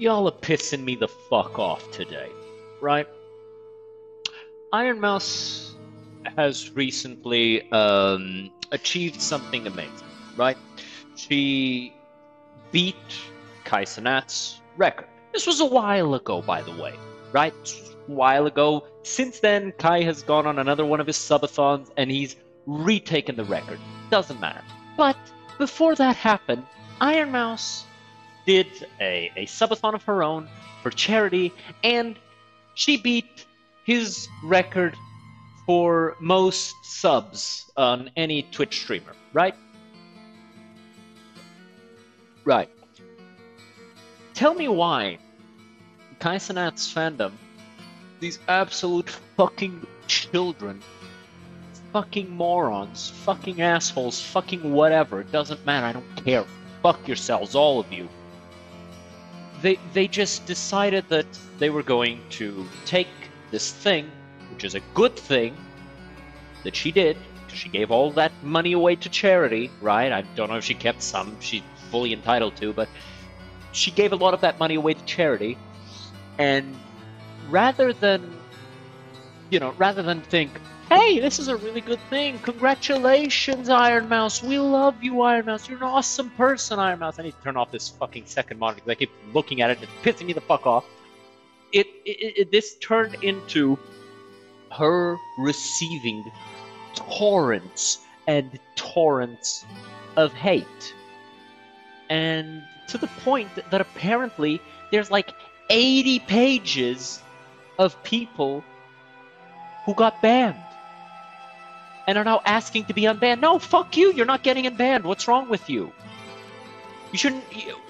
Y'all are pissing me the fuck off today, right? Ironmouse has recently achieved something amazing, right? She beat Kai Cenat's record. This was a while ago, by the way, right? This was a while ago. Since then, Kai has gone on another one of his subathons and he's retaken the record. Doesn't matter. But before that happened, Ironmouse did a subathon of her own for charity, and she beat his record for most subs on any Twitch streamer, right? Right. Tell me why Kai Cenat's fandom, these absolute fucking children, fucking morons, fucking assholes, fucking whatever, it doesn't matter, I don't care. Fuck yourselves, all of you. They just decided that they were going to take this thing, which is a good thing that she did, because she gave all that money away to charity, right? I don't know if she kept some, she's fully entitled to, but she gave a lot of that money away to charity, and rather than think, hey, this is a really good thing, congratulations, Ironmouse, we love you, Ironmouse, you're an awesome person, Ironmouse. I need to turn off this fucking second monitor because I keep looking at it and it's pissing me the fuck off. This turned into her receiving torrents and torrents of hate. And to the point that apparently there's like 80 pages of people who got banned and are now asking to be unbanned. No, fuck you, you're not getting unbanned. What's wrong with you? You shouldn't...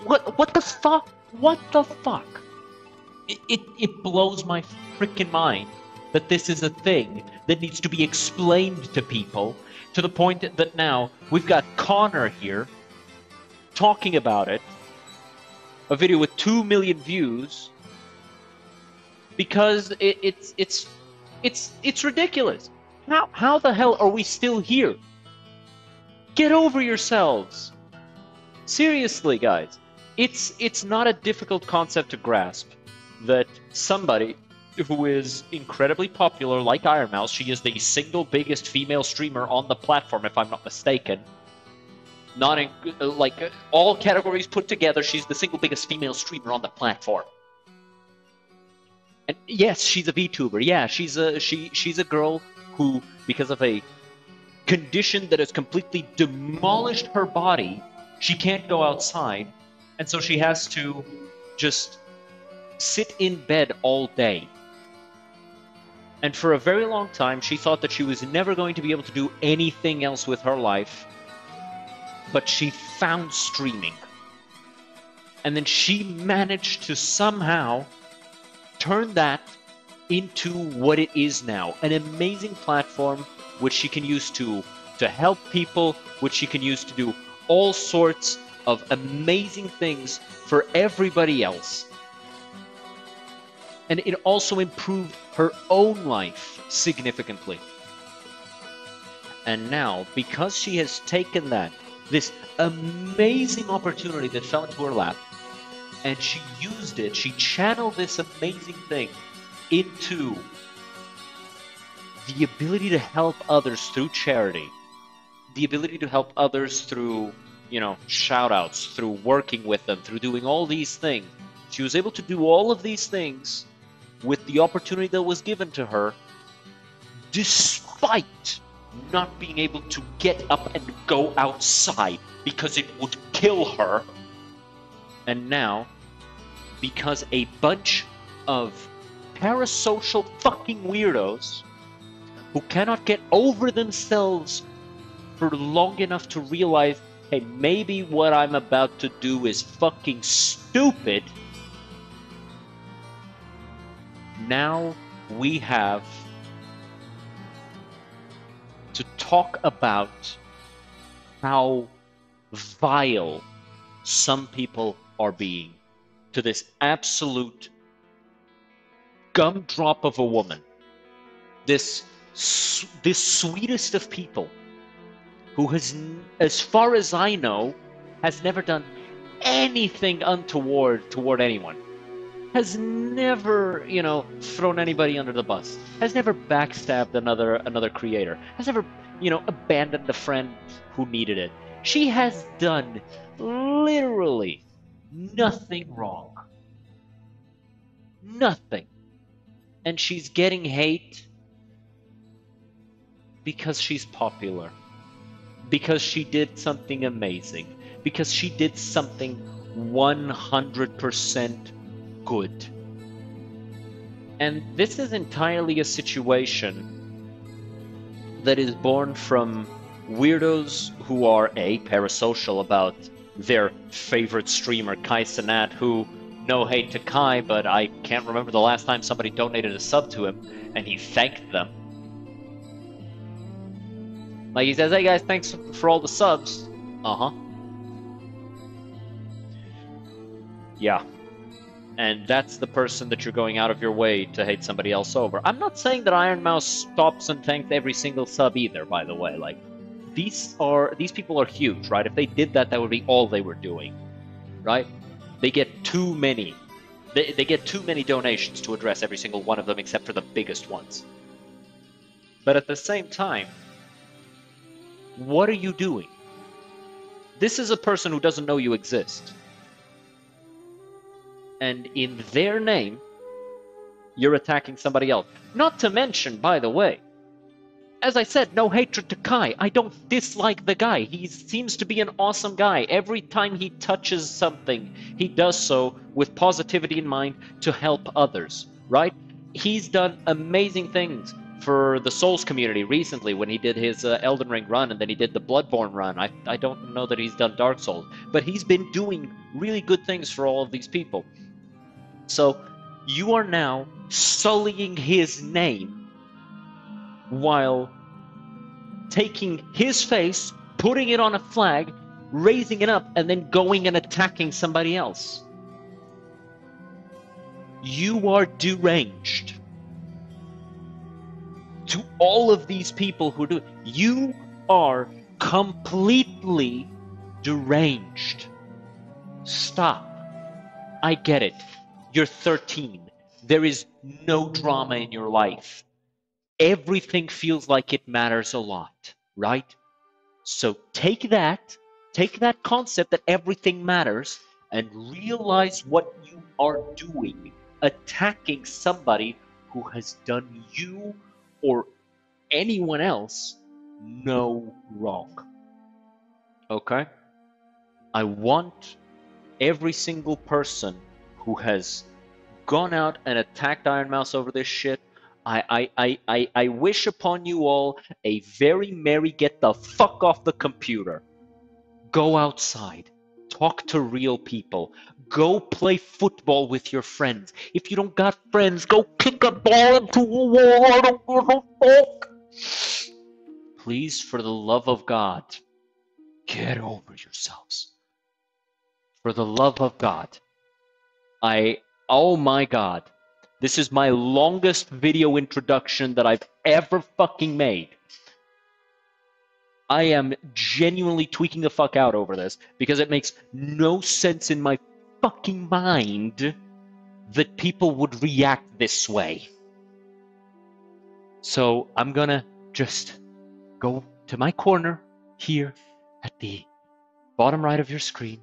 What the fuck? What the fuck? It blows my freaking mind that this is a thing that needs to be explained to people, to the point that now we've got Connor here talking about it, a video with 2 million views, because it's ridiculous. How the hell are we still here? Get over yourselves. Seriously, guys. It's not a difficult concept to grasp that somebody who is incredibly popular like Ironmouse, she is the single biggest female streamer on the platform, if I'm not mistaken. Not in, all categories put together, she's the single biggest female streamer on the platform. And yes, she's a VTuber. Yeah, she's a girl who, because of a condition that has completely demolished her body, she can't go outside, and so she has to just sit in bed all day. And for a very long time, she thought that she was never going to be able to do anything else with her life, but she found streaming. And then she managed to somehow turn that into what it is now, an amazing platform which she can use to help people, which she can use to do all sorts of amazing things for everybody else. And it also improved her own life significantly. And now, because she has taken this amazing opportunity that fell into her lap, and she used it, she channeled this amazing thing into the ability to help others through charity, the ability to help others through, shout-outs, through working with them, through doing all these things. She was able to do all of these things with the opportunity that was given to her, despite not being able to get up and go outside because it would kill her. And now, because a bunch of parasocial fucking weirdos who cannot get over themselves for long enough to realize, hey, maybe what I'm about to do is fucking stupid, now we have to talk about how vile some people are being to this absolute gumdrop of a woman, this sweetest of people, who has, as far as I know, has never done anything untoward toward anyone. has never, you know, thrown anybody under the bus, has never backstabbed another creator, has never, you know, abandoned a friend who needed it. She has done literally nothing wrong. Nothing. And she's getting hate because she's popular. Because she did something amazing. Because she did something 100% good. And this is entirely a situation that is born from weirdos who are A, parasocial about their favorite streamer, Kai Cenat, who, no hate to Kai, but I can't remember the last time somebody donated a sub to him, and he thanked them. Like, he says, hey guys, thanks for all the subs. Uh-huh. Yeah. And that's the person that you're going out of your way to hate somebody else over. I'm not saying that Ironmouse stops and thanks every single sub either, by the way. Like, these people are huge, right? If they did that, that would be all they were doing, right? They get too many. They get too many donations to address every single one of them, except for the biggest ones. But at the same time, what are you doing? This is a person who doesn't know you exist. And in their name, you're attacking somebody else. Not to mention, by the way, as I said, no hatred to Kai. I don't dislike the guy. He seems to be an awesome guy. Every time he touches something, he does so with positivity in mind to help others, right? He's done amazing things for the Souls community recently when he did his Elden Ring run, and then he did the Bloodborne run. I don't know that he's done Dark Souls, but he's been doing really good things for all of these people. So you are now sullying his name while taking his face, putting it on a flag, raising it up, and then going and attacking somebody else. You are deranged. To all of these people who do it, you are completely deranged. Stop. I get it. You're 13. There is no drama in your life. Everything feels like it matters a lot, right? So take that concept that everything matters, and realize what you are doing. Attacking somebody who has done you or anyone else no wrong. Okay? I want every single person who has gone out and attacked Ironmouse over this shit, I wish upon you all a very merry get the fuck off the computer. Go outside. Talk to real people. Go play football with your friends. If you don't got friends, go kick a ball into a wall. I don't give a fuck. Please, for the love of God, get over yourselves. For the love of God. Oh my God. This is my longest video introduction that I've ever fucking made. I am genuinely tweaking the fuck out over this because it makes no sense in my fucking mind that people would react this way. So I'm gonna just go to my corner here at the bottom right of your screen.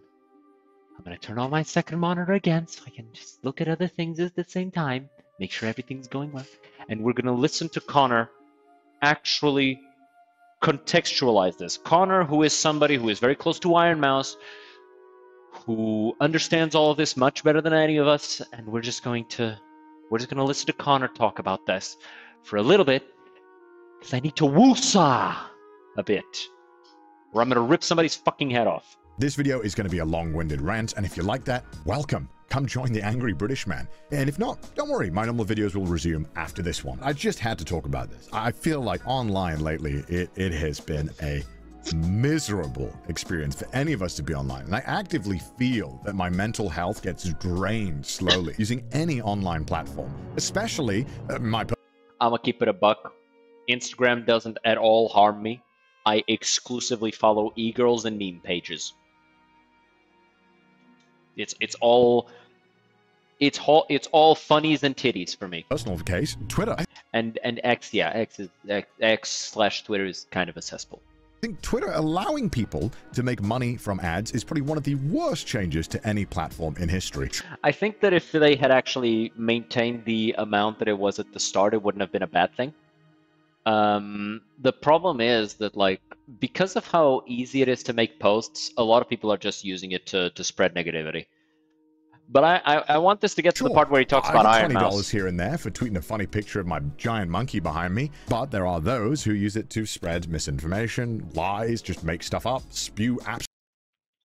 I'm gonna turn on my second monitor again so I can just look at other things at the same time, make sure everything's going well. And we're gonna listen to Connor actually contextualize this. Connor, who is somebody who is very close to Ironmouse, who understands all of this much better than any of us, and we're just gonna listen to Connor talk about this for a little bit, because I need to woosah a bit, or I'm gonna rip somebody's fucking head off. This video is going to be a long-winded rant, and if you like that, welcome. Come join the Angry British Man. And if not, don't worry, my normal videos will resume after this one. I just had to talk about this. I feel like online lately, it has been a miserable experience for any of us to be online. And I actively feel that my mental health gets drained slowly using any online platform, especially my... I'm gonna keep it a buck. Instagram doesn't at all harm me. I exclusively follow e-girls and meme pages. It's all It's all funnies and titties for me. Personal case, Twitter. And X, yeah, X/Twitter is kind of a cesspool. I think Twitter allowing people to make money from ads is probably one of the worst changes to any platform in history. I think that if they had actually maintained the amount that it was at the start, it wouldn't have been a bad thing. The problem is that, like, because of how easy it is to make posts, a lot of people are just using it to spread negativity. But I want this to get to the part where he talks about Ironmouse. $20 here and there for tweeting a funny picture of my giant monkey behind me, but there are those who use it to spread misinformation, lies, just make stuff up, spew apps.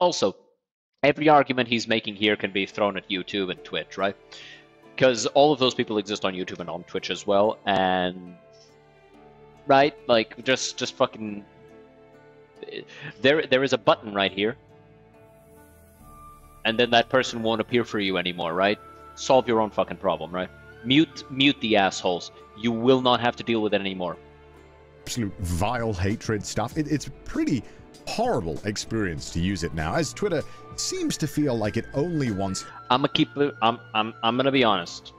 Also, every argument he's making here can be thrown at YouTube and Twitch, right? Because all of those people exist on YouTube and on Twitch as well, and right, like just fucking. There is a button right here. And then that person won't appear for you anymore, right? Solve your own fucking problem, right? Mute the assholes. You will not have to deal with it anymore. Absolute vile hatred stuff. It's a pretty horrible experience to use it now, as Twitter seems to feel like it only wants. I'm gonna be honest.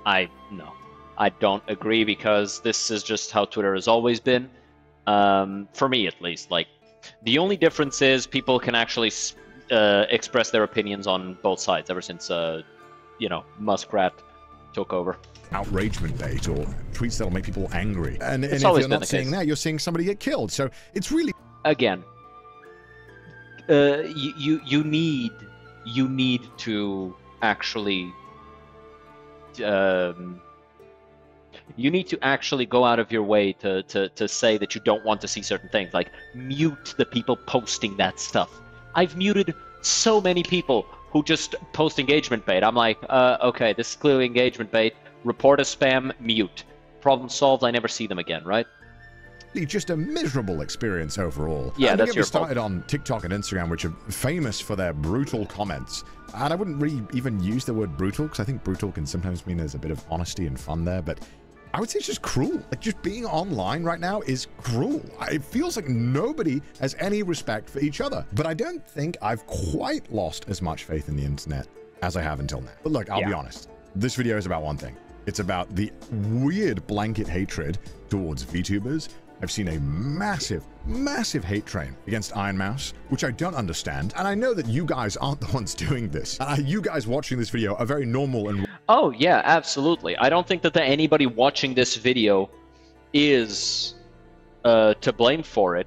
I don't agree, because this is just how Twitter has always been. For me, at least. Like, the only difference is people can actually express their opinions on both sides ever since, Muskrat took over. Outragement bait or tweets that'll make people angry. And if always you're not seeing that, you're seeing somebody get killed. So it's really. Again, you need to actually. You need to actually go out of your way to say that you don't want to see certain things. Like, mute the people posting that stuff. I've muted so many people who just post engagement bait. I'm like, okay, this is clearly engagement bait. Report as spam, mute. Problem solved, I never see them again, right? Just a miserable experience overall. Yeah, and that's your fault. Started on TikTok and Instagram, which are famous for their brutal comments. And I wouldn't really even use the word brutal, because I think brutal can sometimes mean there's a bit of honesty and fun there, but I would say it's just cruel. Like, just being online right now is cruel. It feels like nobody has any respect for each other. But I don't think I've quite lost as much faith in the internet as I have until now. But look, I'll be honest. This video is about one thing. It's about the weird blanket hatred towards VTubers. I've seen a massive, massive hate train against Ironmouse, which I don't understand. And I know that you guys aren't the ones doing this. You guys watching this video are very normal and... Oh, yeah, absolutely. I don't think that anybody watching this video is to blame for it.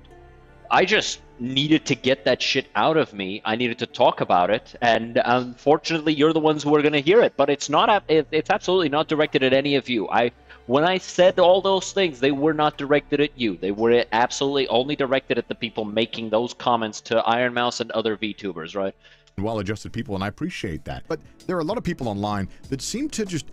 I just needed to get that shit out of me. I needed to talk about it, and unfortunately, you're the ones who are going to hear it. But it's not. It's absolutely not directed at any of you. When I said all those things, they were not directed at you. They were absolutely only directed at the people making those comments to Ironmouse and other VTubers, right? Well-adjusted people, and I appreciate that. But there are a lot of people online that seem to just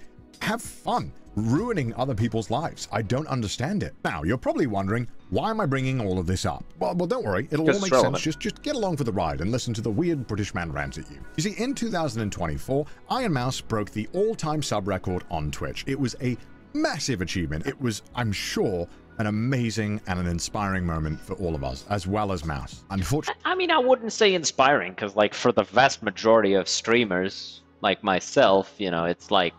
have fun ruining other people's lives. I don't understand it. Now, you're probably wondering, why am I bringing all of this up? Well, don't worry. It'll all make sense. Just get along for the ride and listen to the weird British man rant at you. You see, in 2024, Ironmouse broke the all-time sub record on Twitch. It was a massive achievement. It was, I'm sure, an amazing and an inspiring moment for all of us, as well as Mouse. Unfortunately, I mean, I wouldn't say inspiring, because, like, for the vast majority of streamers, like myself, it's like,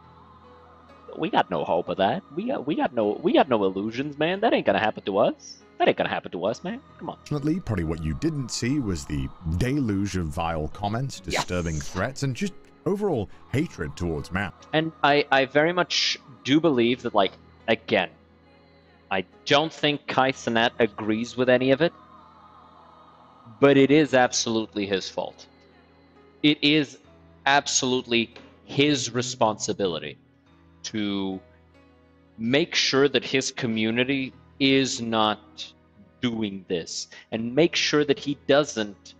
we got no hope of that. We got no illusions, man. That ain't gonna happen to us. That ain't gonna happen to us, man. Come on. Unfortunately, probably what you didn't see was the deluge of vile comments, disturbing threats, and just overall hatred towards Mouse. And I very much do believe that, like, again, I don't think Kai Cenat agrees with any of it, but it is absolutely his fault. It is absolutely his responsibility to make sure that his community is not doing this, and make sure that he doesn't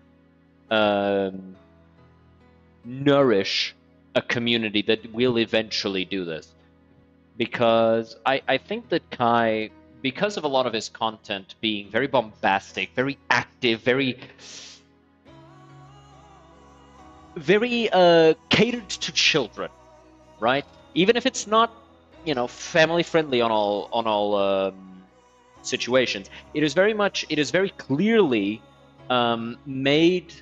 nourish a community that will eventually do this. Because I think that Kai, because of a lot of his content being very bombastic, very active, very catered to children, right? Even if it's not, family friendly on all situations, it is very clearly made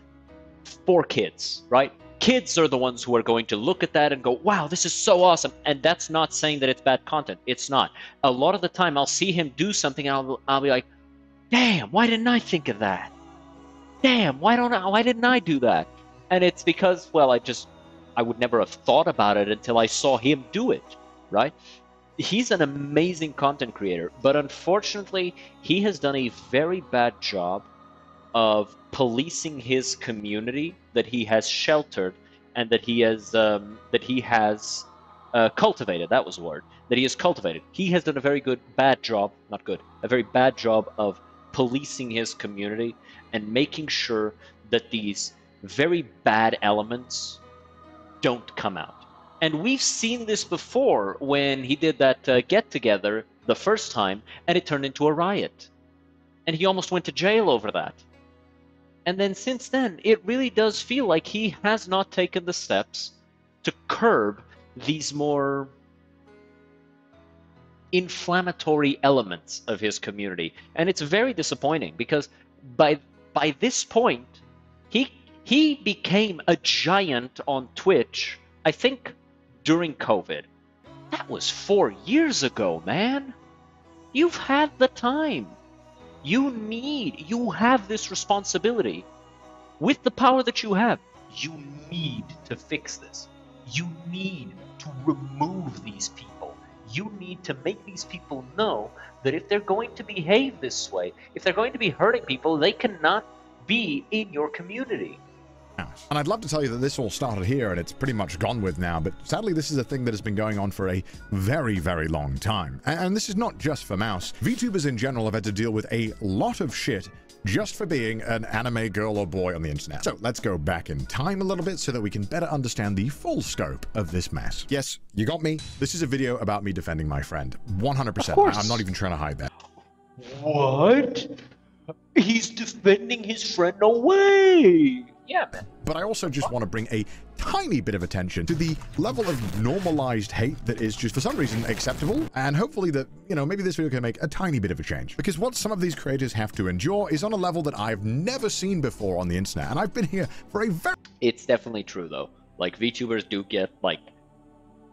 for kids, right? Kids are the ones who are going to look at that and go, wow, this is so awesome. And that's not saying that it's bad content. It's not. A lot of the time, I'll see him do something and I'll be like, damn, why didn't I think of that? Damn, why didn't I do that? And it's because, well, I would never have thought about it until I saw him do it, right? He's an amazing content creator, but unfortunately, he has done a very bad job of policing his community that he has sheltered and that he has cultivated. That was the word. That he has cultivated. He has done a very bad job of policing his community and making sure that these very bad elements don't come out. And we've seen this before when he did that get-together the first time, and it turned into a riot. And he almost went to jail over that. And then since then, it really does feel like he has not taken the steps to curb these more inflammatory elements of his community. And it's very disappointing because by this point, he became a giant on Twitch, I think, during COVID. That was 4 years ago, man. You've had the time. You have this responsibility. With the power that you have, you need to fix this. You need to remove these people. You need to make these people know that if they're going to behave this way, if they're going to be hurting people, they cannot be in your community. And I'd love to tell you that this all started here and it's pretty much gone with now, but sadly this is a thing that has been going on for a very, very long time. And this is not just for Mouse. VTubers in general have had to deal with a lot of shit just for being an anime girl or boy on the internet. So let's go back in time a little bit so that we can better understand the full scope of this mess. Yes, you got me. This is a video about me defending my friend. 100%. I'm not even trying to hide that. What? He's defending his friend? No way! Yeah, man. But I also just want to bring a tiny bit of attention to the level of normalized hate that is just for some reason acceptable, and hopefully that, maybe this video can make a tiny bit of a change. Because what some of these creators have to endure is on a level that I've never seen before on the internet, and I've been here for a very... It's definitely true, though. Like, VTubers do get, like,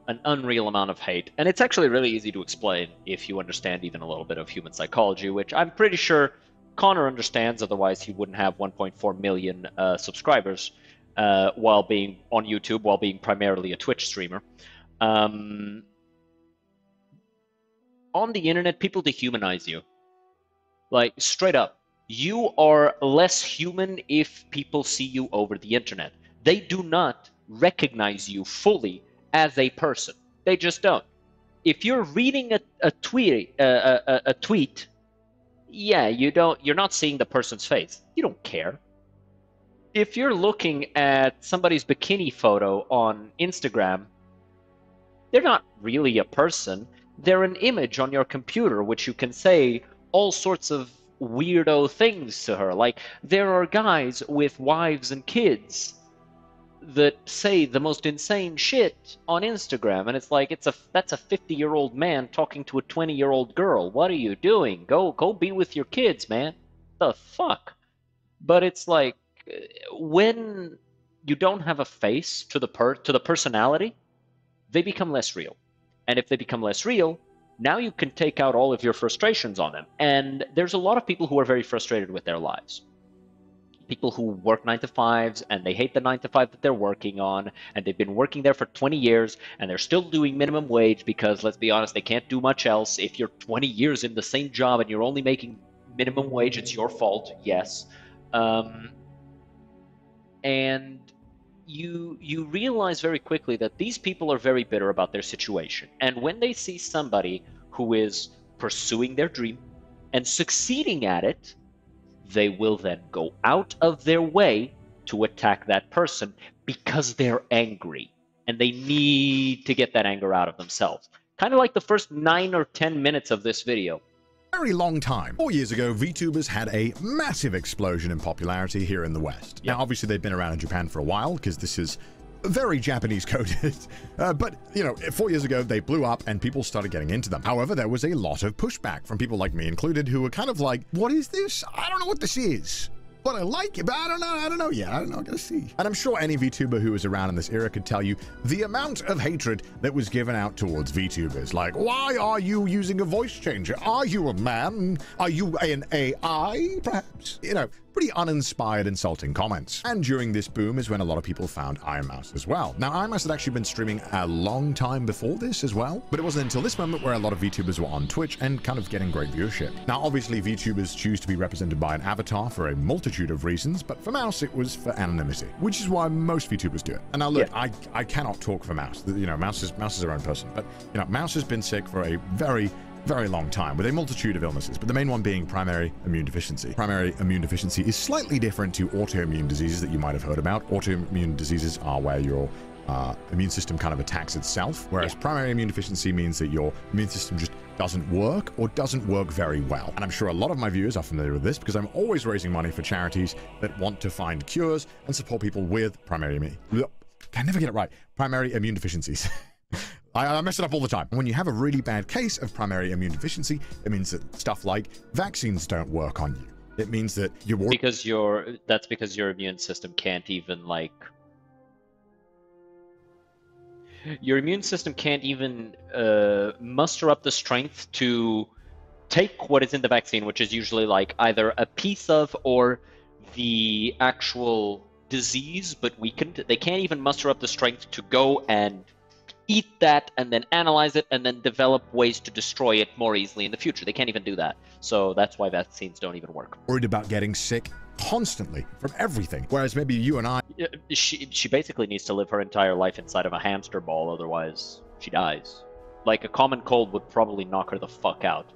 an unreal amount of hate, and it's actually really easy to explain if you understand even a little bit of human psychology, which I'm pretty sure Connor understands, otherwise he wouldn't have 1.4 million subscribers while being on YouTube, while being primarily a Twitch streamer. On the internet, people dehumanize you. Like, straight up. You are less human if people see you over the internet. They do not recognize you fully as a person. They just don't. If you're reading a tweet, yeah, you're not seeing the person's face. You don't care. If you're looking at somebody's bikini photo on Instagram, they're not really a person. They're an image on your computer, which you can say all sorts of weirdo things to her. Like, there are guys with wives and kids that say the most insane shit on Instagram, and it's like, that's a 50-year-old man talking to a 20-year-old girl. What are you doing? Go be with your kids, man. The fuck? But it's like, when you don't have a face to the personality, they become less real. And if they become less real, now you can take out all of your frustrations on them. And there's a lot of people who are very frustrated with their lives. People who work 9-to-5s and they hate the 9-to-5 that they're working on, and they've been working there for 20 years and they're still doing minimum wage because, let's be honest, they can't do much else. If you're 20 years in the same job and you're only making minimum wage, it's your fault, yes. And you realize very quickly that these people are very bitter about their situation. And when they see somebody who is pursuing their dream and succeeding at it, they will then go out of their way to attack that person because they're angry and they need to get that anger out of themselves. Kind of like the first 9 or 10 minutes of this video. Very long time. 4 years ago, VTubers had a massive explosion in popularity here in the West. Now, obviously, they've been around in Japan for a while because this is very Japanese coded. But, 4 years ago, they blew up and people started getting into them. However, there was a lot of pushback from people like me included who were kind of like, what is this? I don't know what this is. But I like it, but I don't know yet. I don't know, I gotta see. And I'm sure any VTuber who was around in this era could tell you the amount of hatred that was given out towards VTubers. Like, why are you using a voice changer? Are you a man? Are you an AI, perhaps? You know, pretty uninspired, insulting comments. And during this boom is when a lot of people found Ironmouse as well. Now, Ironmouse had actually been streaming a long time before this as well, but it wasn't until this moment where a lot of VTubers were on Twitch and kind of getting great viewership. Now, obviously, VTubers choose to be represented by an avatar for a multitude of reasons, but for Mouse, it was for anonymity, which is why most VTubers do it. And now, look, yeah. I cannot talk for Mouse. You know, Mouse is her own person, but, you know, Mouse has been sick for a very long time with a multitude of illnesses, but the main one being primary immune deficiency. Primary immune deficiency is slightly different to autoimmune diseases that you might have heard about. Autoimmune diseases are where your immune system kind of attacks itself, whereas primary immune deficiency means that your immune system just doesn't work or doesn't work very well. And I'm sure a lot of my viewers are familiar with this because I'm always raising money for charities that want to find cures and support people with primary immune. I never get it right. Primary immune deficiencies. I mess it up all the time. When you have a really bad case of primary immune deficiency, it means that stuff like vaccines don't work on you. It means that you're that's because your immune system can't even your immune system can't even muster up the strength to take what is in the vaccine, which is usually like either a piece of or the actual disease, but weakened. They can't even muster up the strength to go and eat that and then analyze it and then develop ways to destroy it more easily in the future. They can't even do that. So that's why vaccines don't even work. Worried about getting sick constantly from everything. Whereas maybe you and I... She basically needs to live her entire life inside of a hamster ball, otherwise she dies. Like a common cold would probably knock her the fuck out.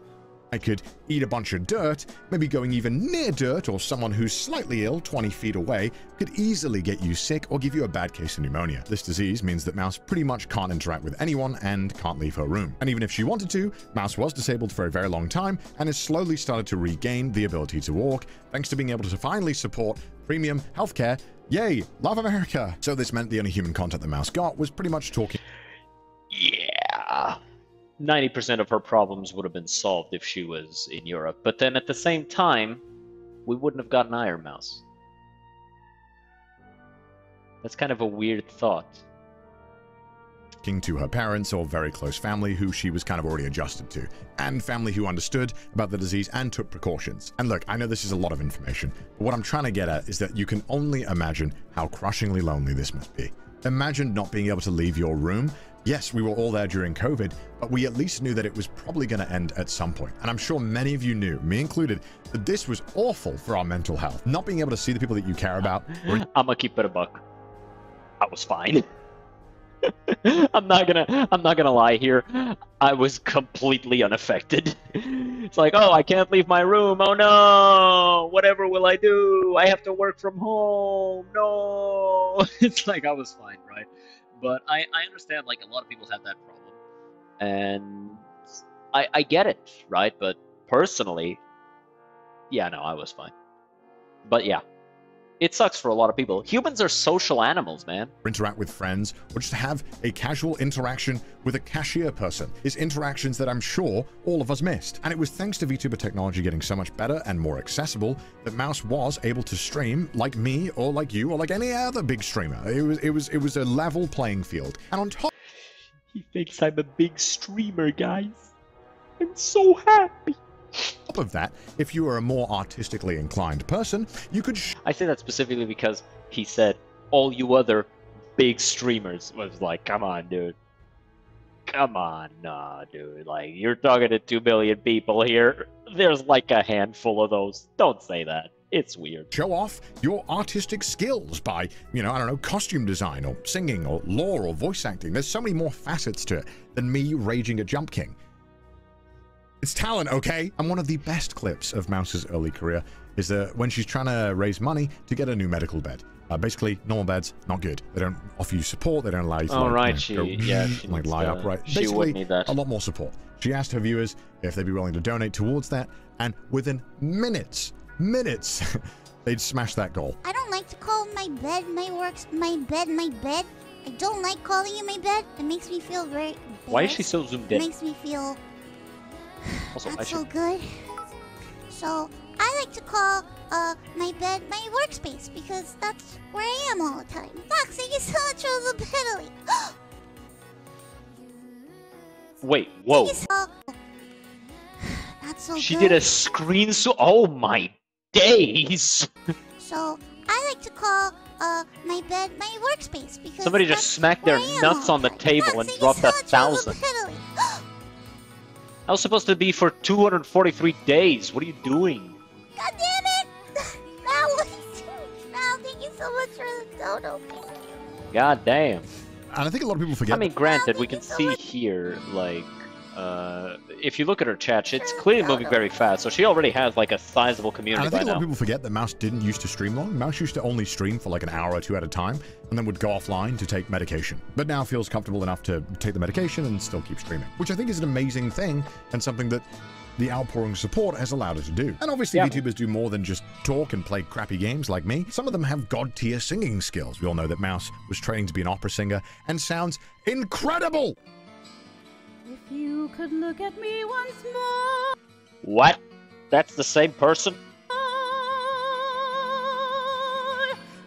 I could eat a bunch of dirt, maybe going even near dirt or someone who's slightly ill 20 feet away could easily get you sick or give you a bad case of pneumonia. This disease means that Mouse pretty much can't interact with anyone and can't leave her room. And even if she wanted to, Mouse was disabled for a very long time and has slowly started to regain the ability to walk thanks to being able to finally support premium healthcare. Yay, love America! So this meant the only human contact that Mouse got was pretty much talking. Yeah. 90% of her problems would have been solved if she was in Europe. But then at the same time, we wouldn't have gotten Ironmouse. That's kind of a weird thought. To her parents or very close family who she was kind of already adjusted to, and family who understood about the disease and took precautions. And look, I know this is a lot of information, but what I'm trying to get at is that you can only imagine how crushingly lonely this must be. Imagine not being able to leave your room. Yes, we were all there during COVID, but we at least knew that it was probably going to end at some point. And I'm sure many of you knew, me included, that this was awful for our mental health. Not being able to see the people that you care about. I'm gonna keep it a buck. I was fine. I'm not gonna lie here. I was completely unaffected. It's like, oh, I can't leave my room. Oh no, whatever will I do? I have to work from home. No. It's like I was fine, right? But I understand, like, a lot of people have that problem, and I get it, right? But personally, yeah, no, I was fine. But yeah, it sucks for a lot of people. Humans are social animals, man. Interact with friends, or just have a casual interaction with a cashier person is interactions that I'm sure all of us missed. And it was thanks to VTuber technology getting so much better and more accessible that Mouse was able to stream like me or like you or like any other big streamer. It was a level playing field. And on top... He thinks I'm a big streamer, guys. I'm so happy. Top of that, if you are a more artistically inclined person, you could... I say that specifically because he said all you other big streamers. Was like, come on, dude. Come on, nah, dude. Like, you're talking to 2 billion people here. There's like a handful of those. Don't say that. It's weird. Show off your artistic skills by, you know, I don't know, costume design or singing or lore or voice acting. There's so many more facets to it than me raging at Jump King. It's talent, okay? And one of the best clips of Mouse's early career is when she's trying to raise money to get a new medical bed. Basically, normal beds, not good. They don't offer you support. They don't allow you to lie upright. Basically, a lot more support. She asked her viewers if they'd be willing to donate towards that, and within minutes, they'd smash that goal. I don't like to call my bed my bed. I don't like calling it my bed. It makes me feel very embarrassed. Why is she so zoomed in? It makes me feel also, not so good. So I like to call my bed my workspace because that's where I am all the time. Fox, thank you so much for the pedally. Wait, whoa. That's so She good. did a screen oh my days! So I like to call my bed my workspace because Somebody just smacked their nuts on the table and dropped 1,000. That was supposed to be for 243 days. What are you doing? God damn it! That was Now, thank you so much for the dono. Thank you. God damn. And I think a lot of people forget. I mean, granted, we can see here, like, if you look at her chat, it's clearly moving very fast, so she already has, like, a sizable community and I think by a lot now. of people forget that Mouse didn't used to stream long. Mouse used to only stream for like an hour or two at a time, and then would go offline to take medication. But now feels comfortable enough to take the medication and still keep streaming, which I think is an amazing thing, and something that the outpouring support has allowed her to do. And obviously, VTubers do more than just talk and play crappy games like me. Some of them have god-tier singing skills. We all know that Mouse was training to be an opera singer and sounds incredible! If you could look at me once more. What? That's the same person?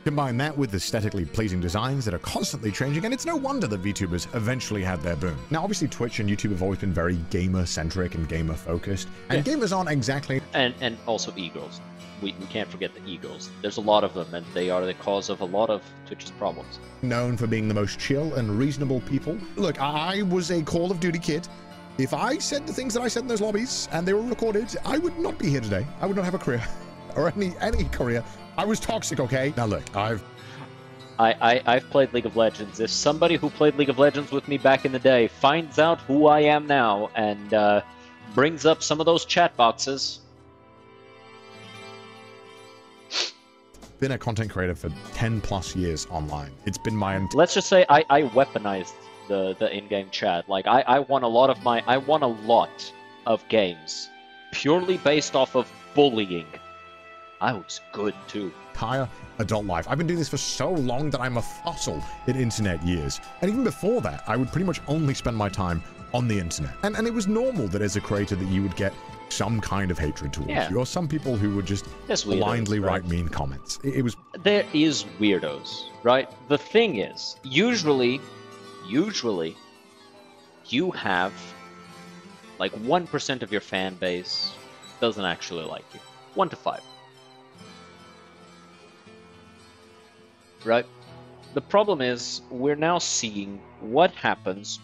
Combine that with aesthetically pleasing designs that are constantly changing, and it's no wonder that VTubers eventually had their boom. Now, obviously, Twitch and YouTube have always been very gamer-centric and gamer-focused, and gamers aren't exactly... And also e-girls. We can't forget the e-girls. There's a lot of them, and they are the cause of a lot of Twitch's problems. known for being the most chill and reasonable people. Look, I was a Call of Duty kid. If I said the things that I said in those lobbies, and they were recorded, I would not be here today. I would not have a career. Or any career. I was toxic, okay? Now look, I've played League of Legends. If somebody who played League of Legends with me back in the day finds out who I am now and brings up some of those chat boxes... been a content creator for 10 plus years online. It's been my... Let's just say I weaponized the in-game chat. Like, I won a lot of games purely based off of bullying. I was good, too. Entire adult life. I've been doing this for so long that I'm a fossil in internet years. And even before that, I would pretty much only spend my time on the internet. And it was normal that as a creator that you would get some kind of hatred towards you, or some people who would just blindly write mean comments. It was... There is weirdos, right? The thing is, usually, you have, like, 1% of your fan base doesn't actually like you. 1 to 5. Right? The problem is, we're now seeing what happens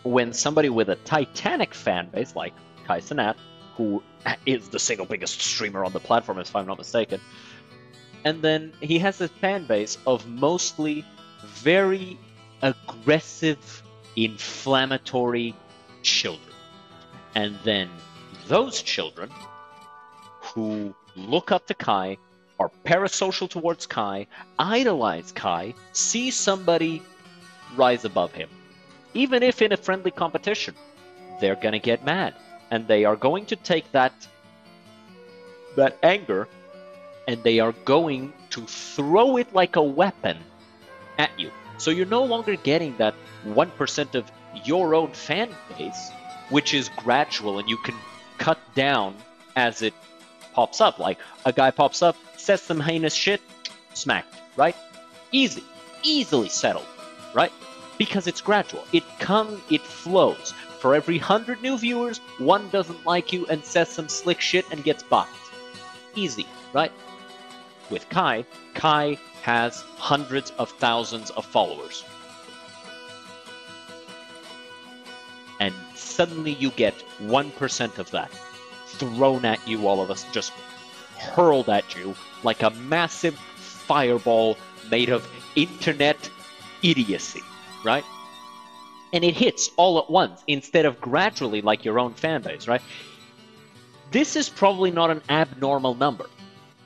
when somebody with a titanic fan base, like Kai Cenat, who is the single biggest streamer on the platform, if I'm not mistaken, and then he has a fan base of mostly very aggressive, inflammatory children. And then those children who look up to Kai, are parasocial towards Kai, idolize Kai, see somebody rise above him. Even if in a friendly competition, they're gonna get mad. And they are going to take that anger, and they are going to throw it like a weapon at you. So you're no longer getting that 1% of your own fan base, which is gradual and you can cut down as it pops up. Like, a guy pops up, says some heinous shit, smacked, right? Easily settled, right? Because it's gradual. It flows. For every 100 new viewers, 1 doesn't like you and says some slick shit and gets bopped. Easy, right? With Kai has hundreds of thousands of followers. And suddenly you get 1% of that thrown at you, all of us, just hurled at you like a massive fireball made of internet idiocy, right? And it hits all at once instead of gradually like your own fan base, right? This is probably not an abnormal number.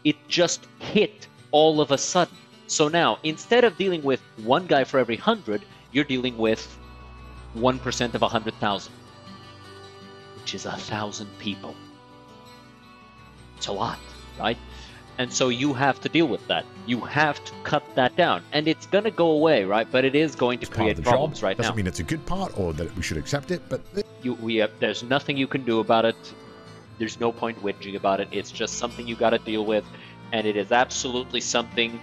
It just hit all of a sudden. So now, instead of dealing with 1 guy for every 100, you're dealing with 1% of 100,000, which is 1,000 people. It's a lot, right? And so you have to deal with that. You have to cut that down. And it's going to go away, right? But it is going to create problems right now. Doesn't mean it's a good part or that we should accept it, but... There's nothing you can do about it. There's no point whinging about it. It's just something you got to deal with, and it is absolutely something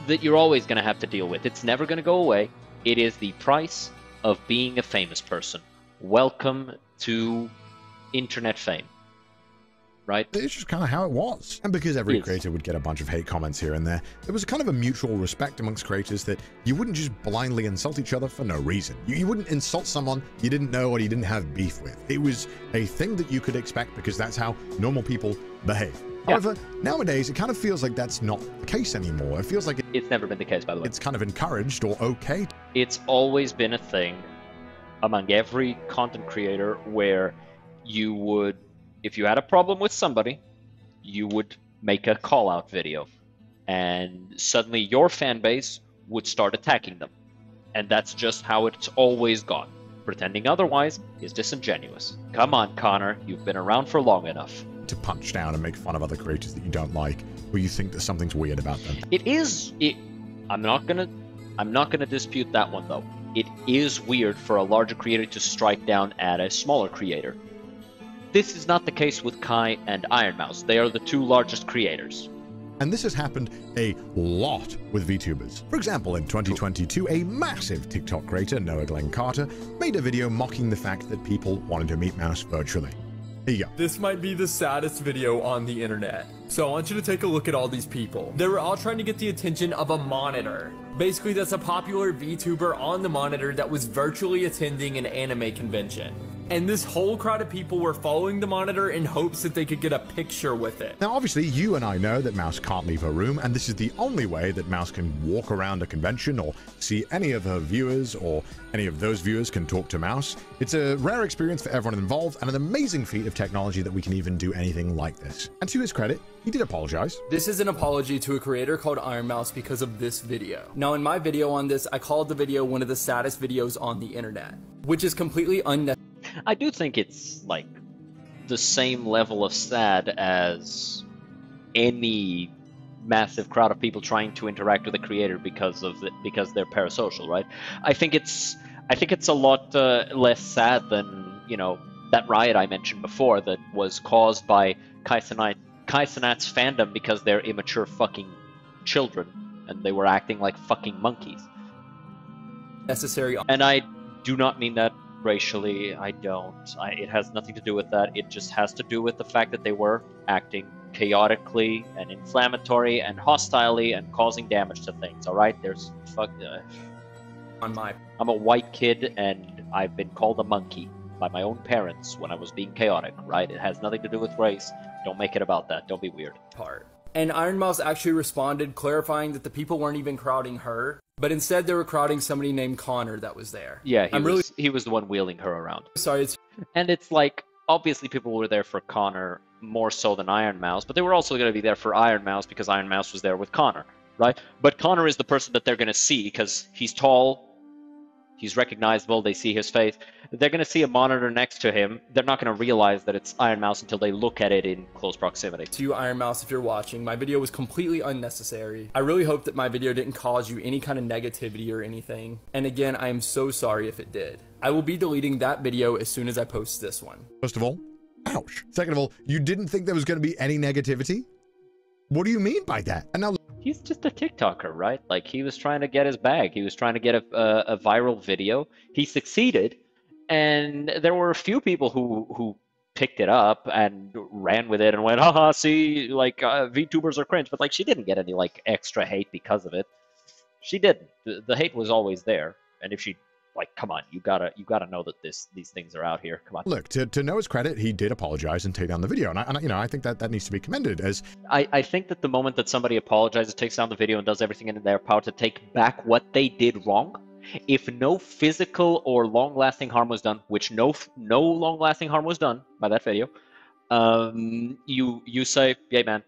that you're always going to have to deal with. It's never going to go away. It is the price of being a famous person. Welcome to internet fame. Right? It's just kind of how it was. And because every creator would get a bunch of hate comments here and there was kind of a mutual respect amongst creators that you wouldn't just blindly insult each other for no reason. You wouldn't insult someone you didn't know or you didn't have beef with. It was a thing that you could expect because that's how normal people behave. Yeah. However, nowadays, it kind of feels like that's not the case anymore. It feels like it's never been the case, by the way. It's kind of encouraged or okay. It's always been a thing among every content creator where you would, if you had a problem with somebody, you would make a call-out video, and suddenly your fan base would start attacking them. And that's just how it's always gone. Pretending otherwise is disingenuous. Come on, Connor, you've been around for long enough. To punch down and make fun of other creators that you don't like, or you think that something's weird about them. I'm not gonna dispute that one, though. It is weird for a larger creator to strike down at a smaller creator. This is not the case with Kai and Ironmouse. They are the two largest creators. And this has happened a lot with VTubers. For example, in 2022, a massive TikTok creator, Noah Glenn Carter, made a video mocking the fact that people wanted to meet Mouse virtually. Here you go. This might be the saddest video on the internet. So I want you to take a look at all these people. They were all trying to get the attention of a monitor. Basically, that's a popular VTuber on the monitor that was virtually attending an anime convention. And this whole crowd of people were following the monitor in hopes that they could get a picture with it. Now, obviously, you and I know that Mouse can't leave her room, and this is the only way that Mouse can walk around a convention or see any of her viewers, or any of those viewers can talk to Mouse. It's a rare experience for everyone involved, and an amazing feat of technology that we can even do anything like this. And to his credit, he did apologize. This is an apology to a creator called Ironmouse because of this video. Now, in my video on this, I called the video one of the saddest videos on the internet, which is completely unnecessary. I do think it's like the same level of sad as any massive crowd of people trying to interact with a creator because they're parasocial, right? I think it's a lot less sad than, you know, that riot I mentioned before that was caused by Kai Cenat's fandom because they're immature fucking children and they were acting like fucking monkeys. Necessary. And I do not mean that racially. I don't. It has nothing to do with that. It just has to do with the fact that they were acting chaotically and inflammatory and hostilely and causing damage to things. All right, there's I'm a white kid and I've been called a monkey by my own parents when I was being chaotic. Right? It has nothing to do with race. Don't make it about that. Don't be weird. And Ironmouse actually responded, clarifying that the people weren't even crowding her, but instead they were crowding somebody named Connor that was there. Yeah, he was the one wheeling her around. Sorry, and it's like, obviously people were there for Connor more so than Ironmouse, but they were also going to be there for Ironmouse because Ironmouse was there with Connor, right? But Connor is the person that they're going to see because he's tall, he's recognizable, they see his face. They're going to see a monitor next to him. They're not going to realize that it's Ironmouse until they look at it in close proximity. To you, Ironmouse, if you're watching, my video was completely unnecessary. I really hope that my video didn't cause you any kind of negativity or anything. And again, I am so sorry if it did. I will be deleting that video as soon as I post this one. First of all, ouch. Second of all, you didn't think there was going to be any negativity? What do you mean by that? And now he's just a TikToker, right? Like, he was trying to get his bag. He was trying to get a viral video. He succeeded. And there were a few people who picked it up and ran with it and went, haha, see, like, VTubers are cringe. But, like, she didn't get any, like, extra hate because of it. She didn't. The hate was always there. And if she, like, come on, you gotta know that these things are out here. Come on. Look, to Noah's credit, he did apologize and take down the video. And you know, I think that needs to be commended as... I think that the moment that somebody apologizes, takes down the video, and does everything in their power to take back what they did wrong, if no physical or long-lasting harm was done, which no long-lasting harm was done by that video, you say, "Yay, man,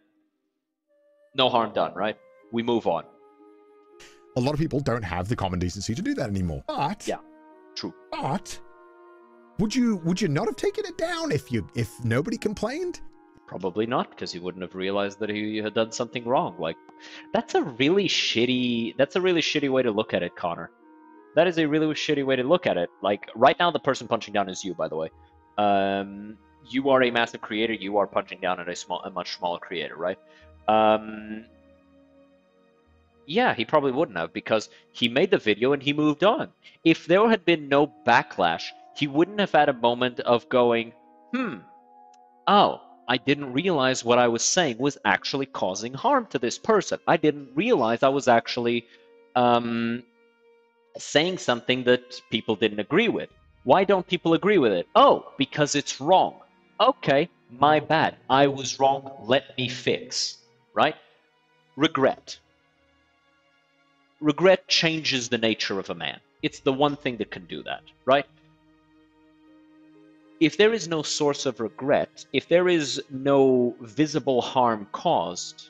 no harm done," right? We move on. A lot of people don't have the common decency to do that anymore. But yeah, true. But would you not have taken it down if nobody complained? Probably not, because he wouldn't have realized that he had done something wrong. Like, that's a really shitty way to look at it, Connor. That is a really shitty way to look at it. Like, right now, the person punching down is you, by the way. you are a massive creator, you are punching down at a much smaller creator, right? Yeah, he probably wouldn't have, because he made the video and he moved on. If there had been no backlash, he wouldn't have had a moment of going, oh, I didn't realize what I was saying was actually causing harm to this person. I didn't realize I was actually saying something that people didn't agree with. Why don't people agree with it? Oh, because it's wrong. Okay, my bad. I was wrong. Let me fix. Right? Regret. Regret changes the nature of a man. It's the one thing that can do that, right? If there is no source of regret, if there is no visible harm caused,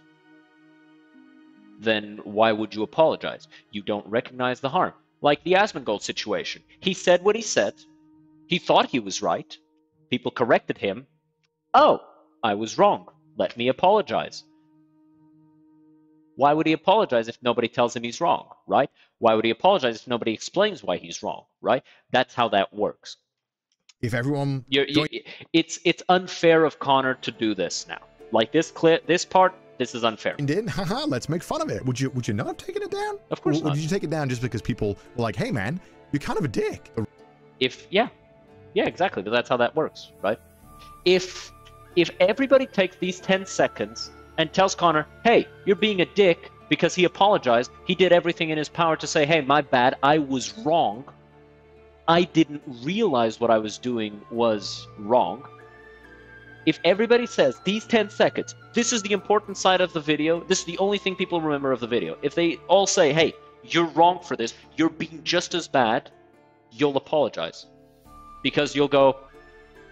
then why would you apologize? You don't recognize the harm. Like the Asmongold situation. He said what he said. He thought he was right. People corrected him. Oh, I was wrong. Let me apologize. Why would he apologize if nobody tells him he's wrong, right? Why would he apologize if nobody explains why he's wrong, right? That's how that works. If everyone... It's unfair of Connor to do this now. Like this clip, this part, this is unfair. And then, haha, let's make fun of it. Would you not have taken it down? Of course not. Or did you take it down just because people were like, hey man, you're kind of a dick? Yeah, exactly, but that's how that works, right? If everybody takes these 10 seconds and tells Connor, hey, you're being a dick because he apologized, he did everything in his power to say, hey, my bad, I was wrong, I didn't realize what I was doing was wrong. If everybody says, these 10 seconds, this is the important side of the video, this is the only thing people remember of the video. If they all say, hey, you're wrong for this, you're being just as bad, you'll apologize. Because you'll go,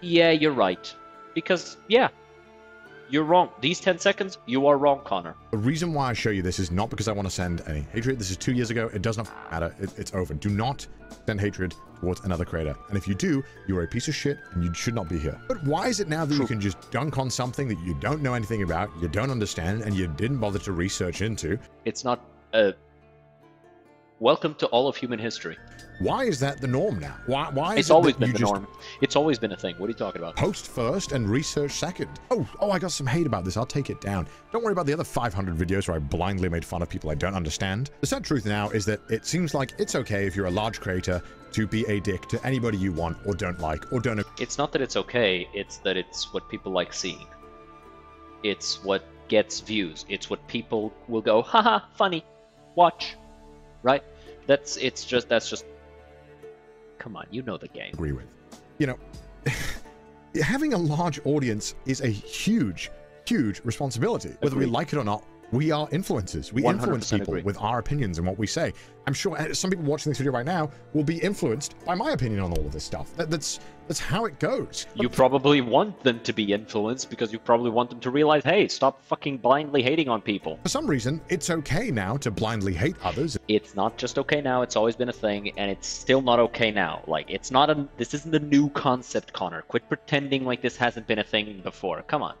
yeah, you're right. Because, yeah, you're wrong. These 10 seconds, you are wrong, Connor. The reason why I show you this is not because I want to send any hatred. This is 2 years ago. It does not matter. It's over. Do not send hatred towards another creator. And if you do, you're a piece of shit and you should not be here. But why is it now that you can just dunk on something that you don't know anything about, you don't understand, and you didn't bother to research into? It's not welcome to all of human history. Why is that the norm now? Why is it's always been the norm. It's always been a thing. What are you talking about? Post first and research second. Oh, I got some hate about this. I'll take it down. Don't worry about the other 500 videos where I blindly made fun of people I don't understand. The sad truth now is that it seems like it's okay if you're a large creator to be a dick to anybody you want or don't like or don't... It's not that it's okay, it's that it's what people like seeing. It's what gets views. It's what people will go, haha, funny, watch. Right? That's just come on, you know the game. Agree with. You know, having a large audience is a huge responsibility. Whether we like it or not, we are influencers. We influence people with our opinions and what we say. I'm sure some people watching this video right now will be influenced by my opinion on all of this stuff. That's how it goes. You probably want them to be influenced because you probably want them to realize, hey, stop fucking blindly hating on people. For some reason, it's okay now to blindly hate others. It's not just okay now, it's always been a thing, and it's still not okay now. Like, this isn't a new concept, Connor. Quit pretending like this hasn't been a thing before. Come on.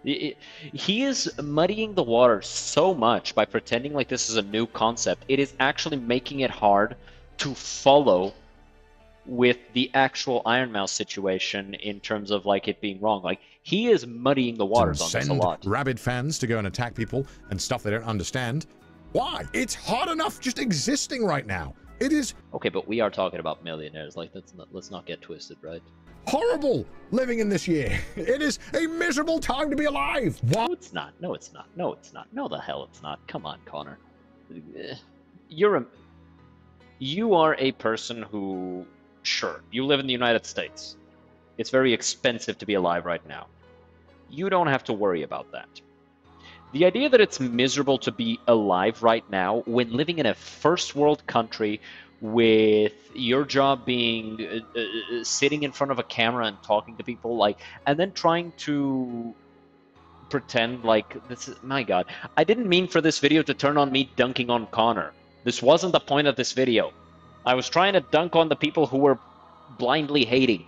He is muddying the water so much by pretending like this is a new concept. It is actually making it hard to follow with the actual Ironmouse situation in terms of like it being wrong. Like, he is muddying the waters on this a lot. Rabid fans to go and attack people and stuff they don't understand. Why? It's hard enough just existing right now. It is... Okay, but we are talking about millionaires. Like, let's not get twisted, right? Horrible living in this year. It is a miserable time to be alive. What? No, it's not. No, it's not. No, it's not. No, the hell it's not. Come on, Connor. You are a person who, sure, you live in the United States. It's very expensive to be alive right now. You don't have to worry about that. The idea that it's miserable to be alive right now when living in a first world country with your job being sitting in front of a camera and talking to people, like, and then trying to pretend like this is, my god, I didn't mean for this video to turn on me dunking on Connor. This wasn't the point of this video. I was trying to dunk on the people who were blindly hating,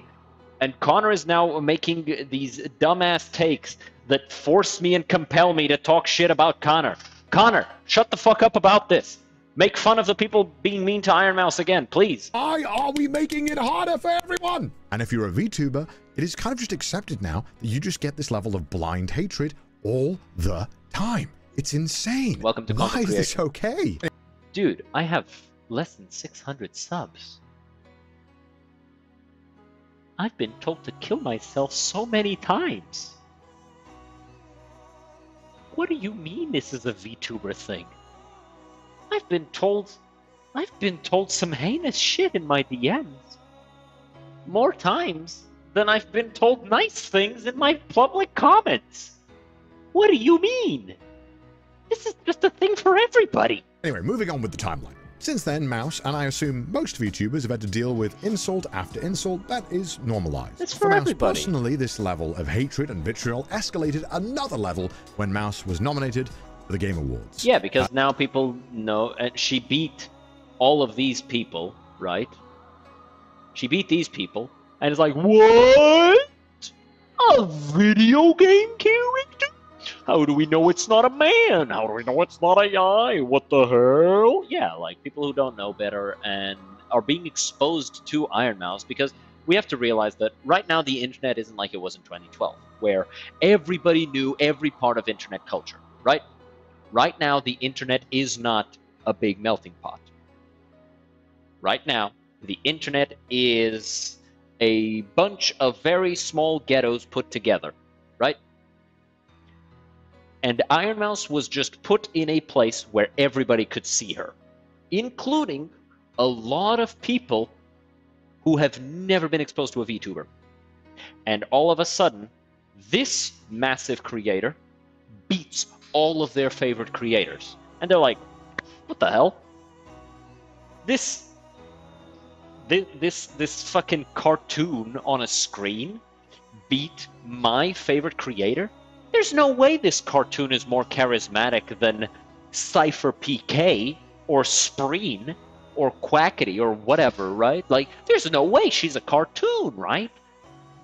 and Connor is now making these dumbass takes that force me and compel me to talk shit about Connor. Connor, shut the fuck up about this. Make fun of the people being mean to Ironmouse again, please. Why are we making it harder for everyone? And if you're a VTuber, it is kind of just accepted now that you just get this level of blind hatred all the time. It's insane. Welcome to Why content is this creation. okay? Dude, I have less than 600 subs. I've been told to kill myself so many times. What do you mean this is a VTuber thing? I've been told some heinous shit in my DMs. More times than I've been told nice things in my public comments. What do you mean? This is just a thing for everybody. Anyway, moving on with the timeline. Since then, Mouse, and I assume most VTubers, have had to deal with insult after insult that is normalized. It's for Mouse everybody. Personally, this level of hatred and vitriol escalated another level when Mouse was nominated for the Game Awards. Yeah, because now people know, and she beat all of these people, right? She beat these people, and it's like, what? A video game character? How do we know it's not a man? How do we know it's not a guy? What the hell? Yeah, like, people who don't know better and are being exposed to Ironmouse, because we have to realize that right now the internet isn't like it was in 2012, where everybody knew every part of internet culture, right? Right now, the internet is not a big melting pot. Right now, the internet is a bunch of very small ghettos put together, right? And Ironmouse was just put in a place where everybody could see her, including a lot of people who have never been exposed to a VTuber. And all of a sudden, this massive creator beats all of their favorite creators. And they're like, what the hell? This fucking cartoon on a screen beat my favorite creator? There's no way this cartoon is more charismatic than Cypher PK or Spreen or Quackity or whatever, right? Like, there's no way she's a cartoon, right?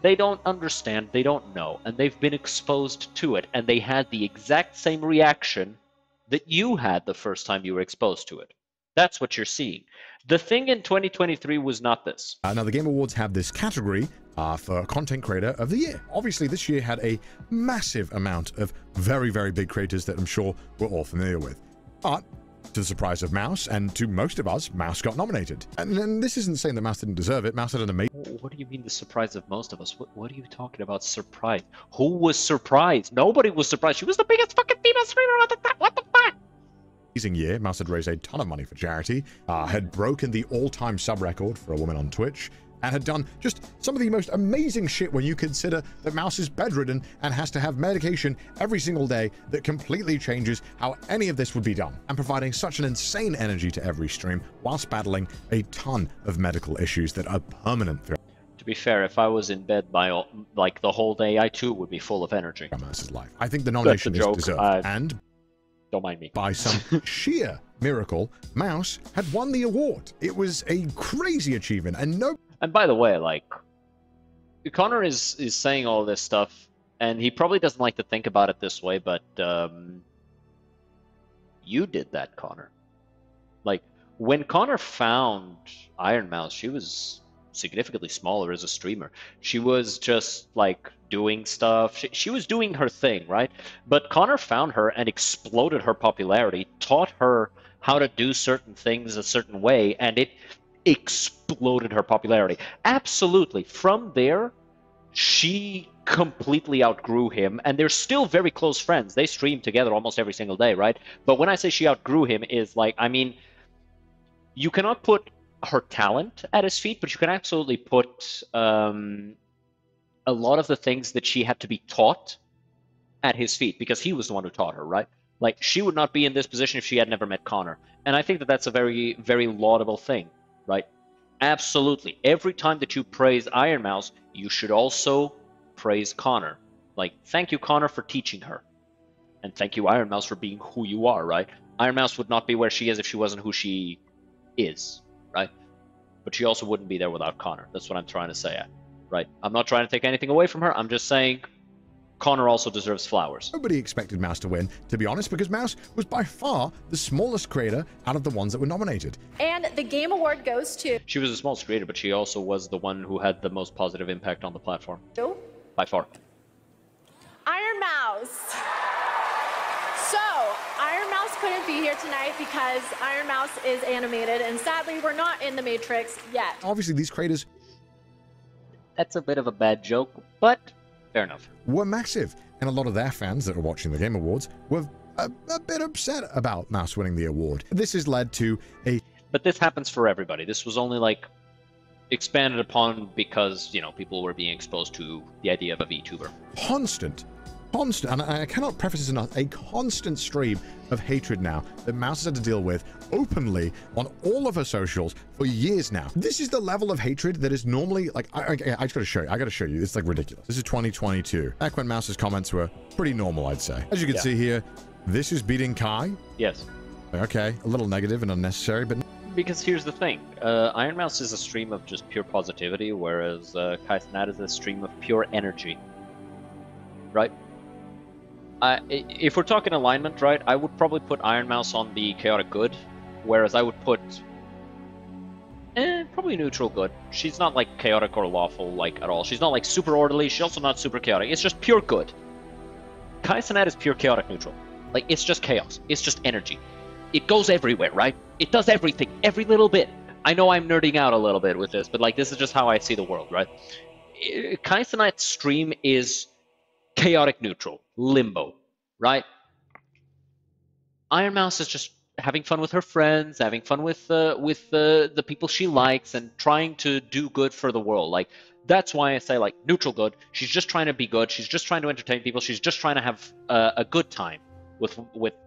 They don't understand, they don't know, and they've been exposed to it, and they had the exact same reaction that you had the first time you were exposed to it. That's what you're seeing. The thing in 2023 was not this. Now, the Game Awards have this category for Content Creator of the Year. Obviously, this year had a massive amount of very, very big creators that I'm sure we're all familiar with. But, to the surprise of Mouse, and to most of us, Mouse got nominated. And this isn't saying that Mouse didn't deserve it. Mouse had an amazing... What do you mean the surprise of most of us? What are you talking about surprised? Who was surprised? Nobody was surprised. She was the biggest fucking female streamer at the time. What the fuck? Year, Mouse had raised a ton of money for charity, had broken the all-time sub record for a woman on Twitch, and had done just some of the most amazing shit when you consider that Mouse is bedridden and has to have medication every single day that completely changes how any of this would be done, and providing such an insane energy to every stream whilst battling a ton of medical issues that are permanent throughout To be fair, if I was in bed like the whole day, I too would be full of energy. Mouse's life. I think the nomination is deserved, and don't mind me. by some sheer miracle, Mouse had won the award. It was a crazy achievement, and no... And by the way, like, Connor is saying all this stuff, and he probably doesn't like to think about it this way, but you did that, Connor. Like, when Connor found Ironmouse, she was significantly smaller as a streamer. She was just, like, doing stuff. She was doing her thing, right? But Connor found her and exploded her popularity, taught her how to do certain things a certain way, and it exploded her popularity. Absolutely. From there, she completely outgrew him, and they're still very close friends. They stream together almost every single day, right? But when I say she outgrew him, is like, I mean, you cannot put her talent at his feet, but you can absolutely put a lot of the things that she had to be taught at his feet, because he was the one who taught her, right? Like, she would not be in this position if she had never met Connor. And I think that that's a very, very laudable thing, right? Absolutely. Every time that you praise Ironmouse, you should also praise Connor. Like, thank you, Connor, for teaching her. And thank you, Ironmouse, for being who you are, right? Ironmouse would not be where she is if she wasn't who she is, right? But she also wouldn't be there without Connor. That's what I'm trying to say, right? I'm not trying to take anything away from her. I'm just saying Connor also deserves flowers. Nobody expected Mouse to win, to be honest, because Mouse was by far the smallest creator out of the ones that were nominated. And the Game Award goes to... She was the smallest creator, but she also was the one who had the most positive impact on the platform. By far. Ironmouse. So, Ironmouse couldn't be here tonight because Ironmouse is animated, and sadly, we're not in the Matrix yet. Obviously, these creators That's a bit of a bad joke, but fair enough. were massive, and a lot of their fans that were watching the Game Awards were a bit upset about Mouse winning the award. This has led to a... But this happens for everybody. This was only, like, expanded upon because, you know, people were being exposed to the idea of a VTuber. constant, and I cannot preface this enough, a constant stream of hatred now that Mouse has had to deal with openly on all of her socials for years now. This is the level of hatred that is normally, like, I just gotta show you. I gotta show you. It's, like, ridiculous. This is 2022. Back when Mouse's comments were pretty normal, I'd say. As you can see here, this is beating Kai. Yes. Okay, a little negative and unnecessary, but... Because here's the thing. Ironmouse is a stream of just pure positivity, whereas Kai Cenat is a stream of pure energy. Right? If we're talking alignment, right, I would probably put Ironmouse on the chaotic good, whereas I would put probably neutral good. She's not like chaotic or lawful like at all. She's not like super orderly. She's also not super chaotic. It's just pure good. Kai Cenat is pure chaotic neutral. Like, it's just chaos. It's just energy. It goes everywhere, right? It does everything, every little bit. I know I'm nerding out a little bit with this, but like, this is just how I see the world, right? Kai Cenat's stream is chaotic neutral, limbo, right? Ironmouse is just having fun with her friends, having fun with the people she likes, and trying to do good for the world. Like, that's why I say, like, neutral good. She's just trying to be good. She's just trying to entertain people. She's just trying to have a good time with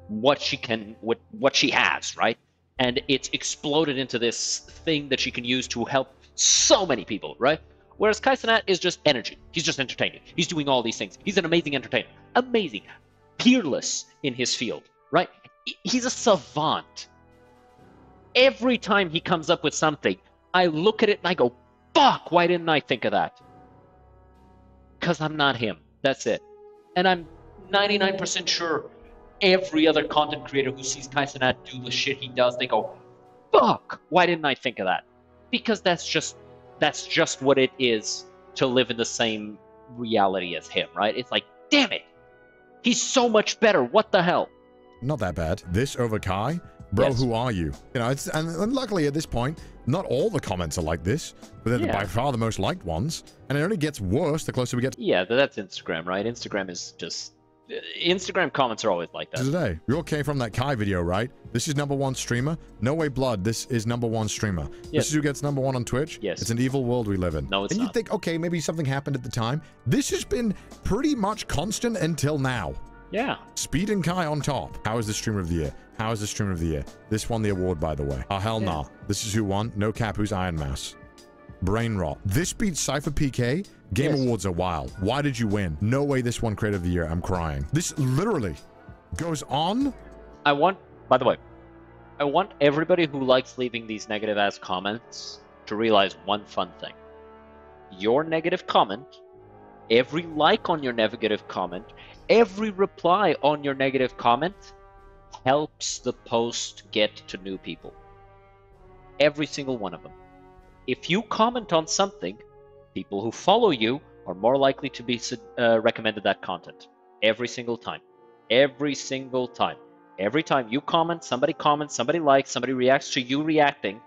what she can, with what she has, right? And it's exploded into this thing that she can use to help so many people, right? Whereas Kai Cenat is just energy. He's just entertaining. He's doing all these things. He's an amazing entertainer. Amazing. Peerless in his field, right? He's a savant. Every time he comes up with something, I look at it and I go, fuck, why didn't I think of that? Because I'm not him. That's it. And I'm 99% sure every other content creator who sees Kai Cenat do the shit he does, they go, fuck, why didn't I think of that? Because that's just what it is to live in the same reality as him, right? It's like, damn it, he's so much better. What the hell? Not that bad. This over Kai? Bro, Yes. who are you? You know, it's and luckily at this point, not all the comments are like this, but they're by far the most liked ones. And it only gets worse the closer we get to Yeah, that's Instagram, right? Instagram is just... Instagram comments are always like that. today. You all came from that Kai video, right? This is #1 streamer. No way blood, this is #1 streamer. Yes. This is who gets #1 on Twitch. Yes. It's an evil world we live in. No, it's and not. you think, okay, maybe something happened at the time. This has been pretty much constant until now. Yeah. Speed and Kai on top. How is the streamer of the year? How is the streamer of the year? This won the award, by the way. Oh, hell nah. This is who won. No cap, who's Ironmouse? Brain rot. This beats Cypher PK. Game Awards are wild. Why did you win? No way this won Creator of the Year. I'm crying. This literally goes on. By the way, I want everybody who likes leaving these negative ass comments to realize one fun thing. Your negative comment, every like on your negative comment, every reply on your negative comment helps the post get to new people. Every single one of them. If you comment on something, people who follow you are more likely to be recommended that content. Every single time. Every single time. Every time you comment, somebody likes, somebody reacts to you reacting,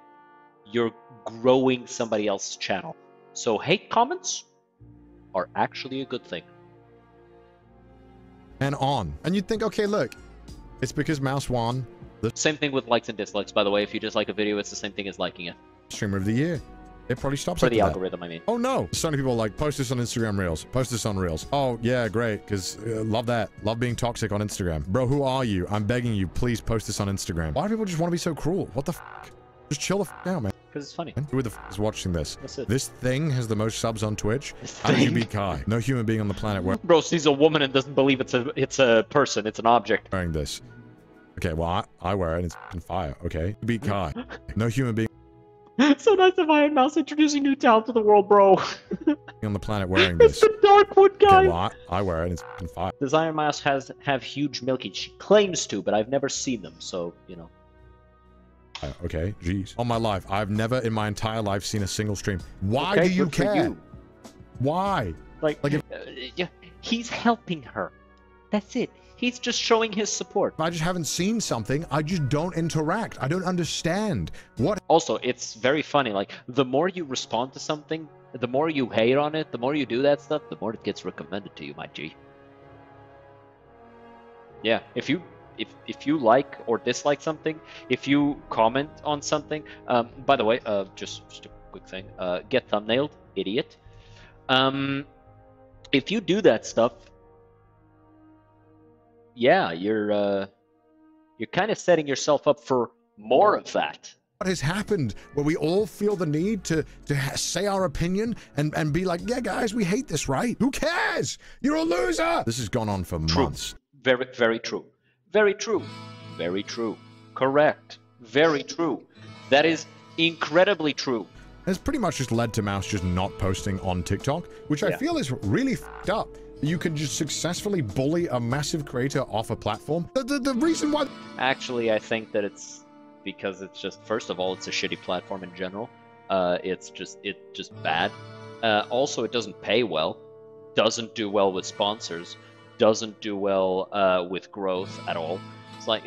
you're growing somebody else's channel. So hate comments are actually a good thing. And on. And you'd think, okay, look, it's because Mouse won the Same thing with likes and dislikes, by the way. If you dislike a video, it's the same thing as liking it. streamer of the year. It probably stops For after the that. algorithm, I mean. Oh no! So many people are like, post this on Instagram Reels. Post this on Reels. Oh yeah, great, because love that. Love being toxic on Instagram. Bro, who are you? I'm begging you, please post this on Instagram. Why do people just want to be so cruel? What the f***? Just chill the f*** out, man. Because it's funny. Who the f*** is watching this? That's it. This thing has the most subs on Twitch. This How did you thing? beat Kai? No human being on the planet Bro sees a woman and doesn't believe it's a person, it's an object. wearing this. Okay, well, I wear it and it's f***ing fire, okay? You beat Kai. No human being. So nice of Ironmouse introducing new talent to the world, bro. On the planet wearing It's this. the Darkwood guy. Okay, well, I wear it. It's been fire. Does Ironmouse have huge milky? She claims to, but I've never seen them, so you know. Okay, jeez. On my life, I've never in my entire life seen a single stream. Why Okay, do you good for care? you. Why? Like if, yeah, he's helping her. That's it. He's just showing his support. I just haven't seen something. I just don't interact. I don't understand. What? Also, it's very funny. Like, the more you respond to something, the more you hate on it, the more you do that stuff, the more it gets recommended to you, my G. Yeah, if you like or dislike something, if you comment on something, by the way, just a quick thing, get thumbnailed, idiot. If you do that stuff, yeah, you're kind of setting yourself up for more of that. What has happened where we all feel the need to say our opinion and be like, yeah, guys, we hate this, right? Who cares? You're a loser. This has gone on for months. Very, very true. Very true. Very true. Correct. Very true. That is incredibly true. It's pretty much just led to Mouse just not posting on TikTok, which I feel is really f***ed up. You can just successfully bully a massive creator off a platform. The reason why... Actually, I think that it's because it's just, first of all, it's a shitty platform in general. It's just bad. Also, it doesn't pay well. Doesn't do well with sponsors. Doesn't do well with growth at all. It's like,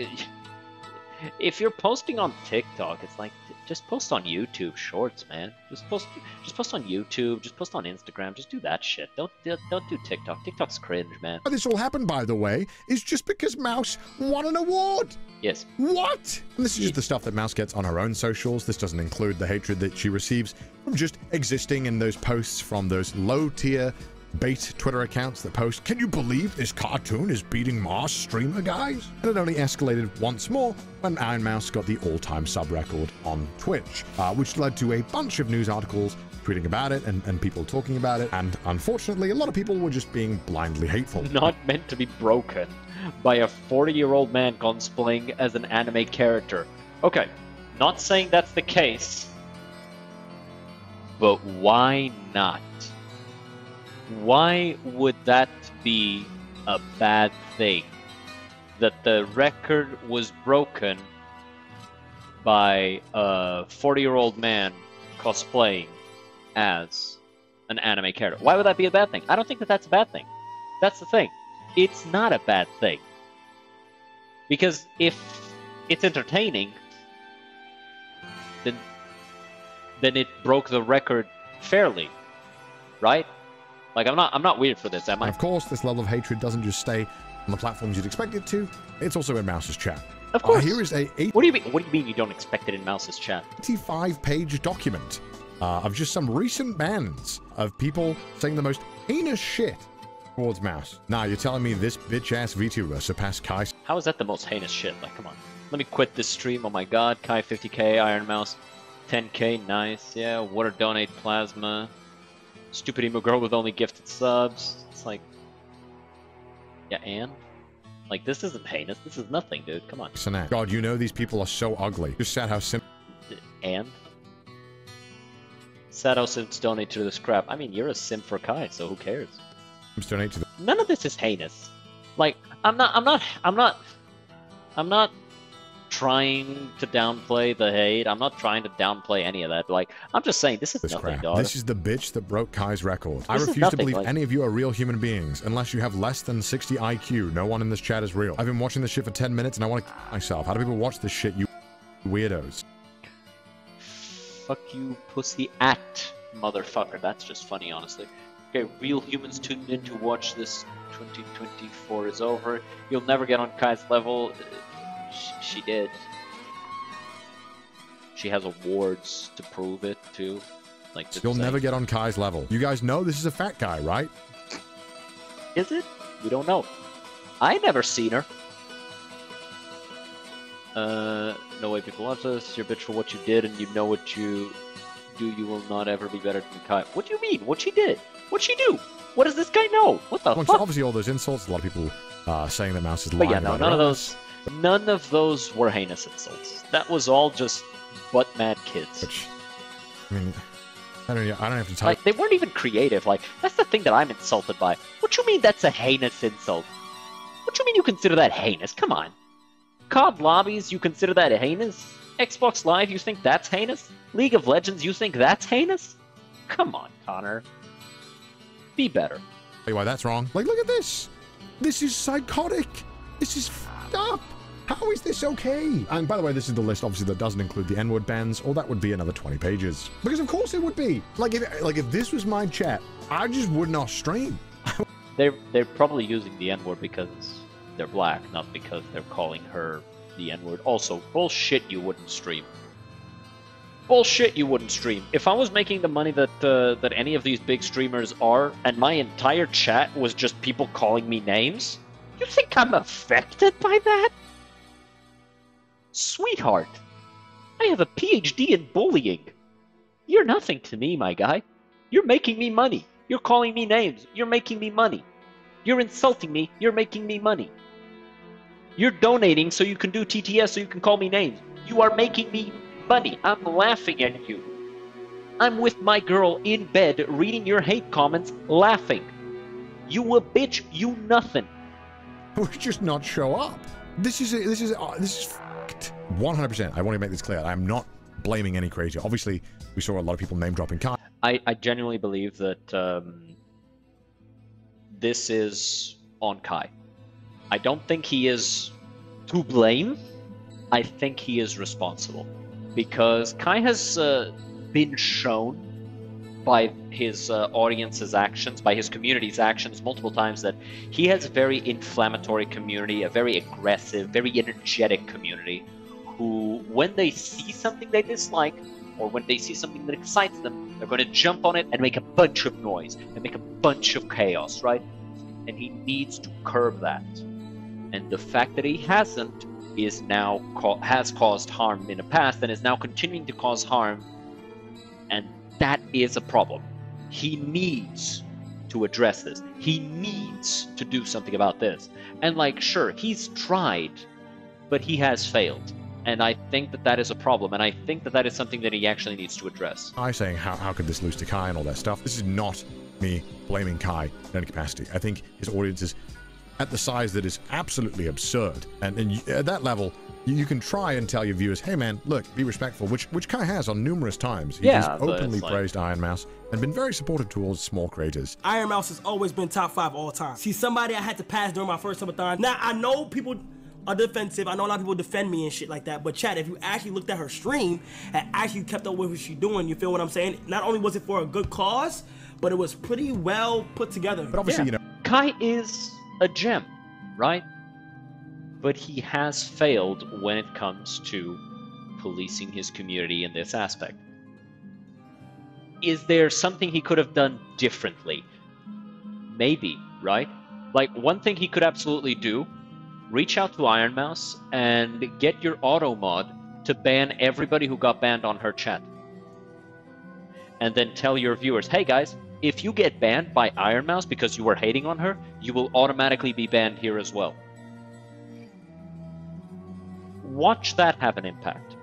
if you're posting on TikTok, it's like, just post on YouTube Shorts, man. Just post on YouTube. Just post on Instagram. Just do that shit. Don't do TikTok. TikTok's cringe, man. This all happened, by the way, is just because Mouse won an award. Yes. What? And this is just the stuff that Mouse gets on her own socials. This doesn't include the hatred that she receives from just existing in those posts from those low-tier bait Twitter accounts that post, can you believe this cartoon is beating Mars streamer, guys? And it only escalated once more when Ironmouse got the all-time sub record on Twitch, which led to a bunch of news articles tweeting about it and people talking about it. And unfortunately, a lot of people were just being blindly hateful. Not meant to be broken by a 40-year-old man cosplaying as an anime character. Okay, not saying that's the case, but why not? Why would that be a bad thing? That the record was broken by a 40-year-old man cosplaying as an anime character. Why would that be a bad thing? I don't think that that's a bad thing. That's the thing. It's not a bad thing. Because if it's entertaining, then it broke the record fairly, right? Like, I'm not weird for this, am I? And of course, this level of hatred doesn't just stay on the platforms you'd expect it to. It's also in Mouse's chat. Of course. Here is a What do you mean? What do you mean you don't expect it in Mouse's chat? 85-page document of just some recent bans of people saying the most heinous shit towards Mouse. Now, you're telling me this bitch-ass VTuber surpassed Kai? How is that the most heinous shit? Like, come on. Let me quit this stream. Oh my god. Kai 50k, Ironmouse 10k, nice. Yeah, water donate plasma. Stupid emo girl with only gifted subs. It's like, yeah, and? Like, this isn't heinous. This is nothing, dude. Come on. God, you know these people are so ugly. Just sad how simple. And? Sad how Sims donate to the scrap. I mean, you're a sim for Kai, so who cares? Donate to the None of this is heinous. Like, I'm not trying to downplay the hate. I'm not trying to downplay any of that. Like, I'm just saying this is nothing, crap. dog. This is the bitch that broke Kai's record. I This is refuse to nothing, believe like- any of you are real human beings unless you have less than 60 IQ. No one in this chat is real. I've been watching this shit for 10 minutes and I want to kill myself. How do people watch this shit, you weirdos? Fuck you, pussy at motherfucker. That's just funny, honestly. Okay, real humans tuned in to watch this. 2024 is over. You'll never get on Kai's level. She did. She has awards to prove it, too. Like, You'll never get on Kai's level. You guys know this is a fat guy, right? Is it? We don't know. I never seen her. No way people watch this. You're a bitch for what you did, and you know what you do. You will not ever be better than Kai. What do you mean? What she did? What'd she do? What does this guy know? What the Well, fuck? obviously, all those insults. A lot of people saying that Mouse is But lying. yeah, no, about none her of illness, those were heinous insults. That was all just butt mad kids. Which I mean, I don't have to tell Like, they weren't even creative. Like, that's the thing that I'm insulted by. What you mean that's a heinous insult? What you mean you consider that heinous? Come on. COD lobbies, you consider that heinous? Xbox Live, you think that's heinous? League of Legends, you think that's heinous? Come on, Connor. Be better. Tell you why that's wrong. Like, look at this. This is psychotic. This is fucked up. How is this okay? And by the way, this is the list, obviously, that doesn't include the N-word bans, or that would be another 20 pages. Because of course it would be. Like, if this was my chat, I just would not stream. They're probably using the N-word because they're black, not because they're calling her the N-word. Also, bullshit, you wouldn't stream. Bullshit, you wouldn't stream. If I was making the money that any of these big streamers are, and my entire chat was just people calling me names, you think I'm affected by that? Sweetheart, I have a PhD in bullying. You're nothing to me, my guy. You're making me money. You're calling me names. You're making me money. You're insulting me. You're making me money. You're donating so you can do TTS so you can call me names. You are making me money. I'm laughing at you. I'm with my girl in bed reading your hate comments, laughing. You a bitch, you nothing. Would just not show up. This is fucked. 100%. I want to make this clear. I'm not blaming any creator. Obviously, we saw a lot of people name dropping Kai. I genuinely believe that this is on Kai. I don't think he is to blame. I think he is responsible. Because Kai has been shown by his audience's actions, by his community's actions multiple times, that he has a very inflammatory community, a very aggressive, very energetic community, who, when they see something they dislike, or when they see something that excites them, they're going to jump on it and make a bunch of noise, and make a bunch of chaos, right? And he needs to curb that. And the fact that he hasn't is now has caused harm in the past, and is now continuing to cause harm, and that is a problem. He needs to address this. He needs to do something about this. And like, sure, he's tried, but he has failed. And I think that that is a problem, and I think that that is something that he actually needs to address. I saying how could this lose to Kai and all that stuff. This is not me blaming Kai in any capacity. I think his audience is at the size that is absolutely absurd. And at that level, you can try and tell your viewers, hey man, look, be respectful, which Kai has on numerous times. He has openly praised Ironmouse and been very supportive towards small creators. Ironmouse has always been top 5 all time. He's somebody I had to pass during my first subathon. Now, I know people are defensive. I know a lot of people defend me and shit like that. But Chad, if you actually looked at her stream and actually kept up with what she's doing, you feel what I'm saying? Not only was it for a good cause, but it was pretty well put together. But obviously, you know, Kai is a gem, right? But he has failed when it comes to policing his community in this aspect. Is there something he could have done differently? Maybe, right? Like, one thing he could absolutely do, reach out to Ironmouse and get your auto mod to ban everybody who got banned on her chat. And then tell your viewers, hey guys, if you get banned by Ironmouse because you were hating on her, you will automatically be banned here as well. Watch that have an impact.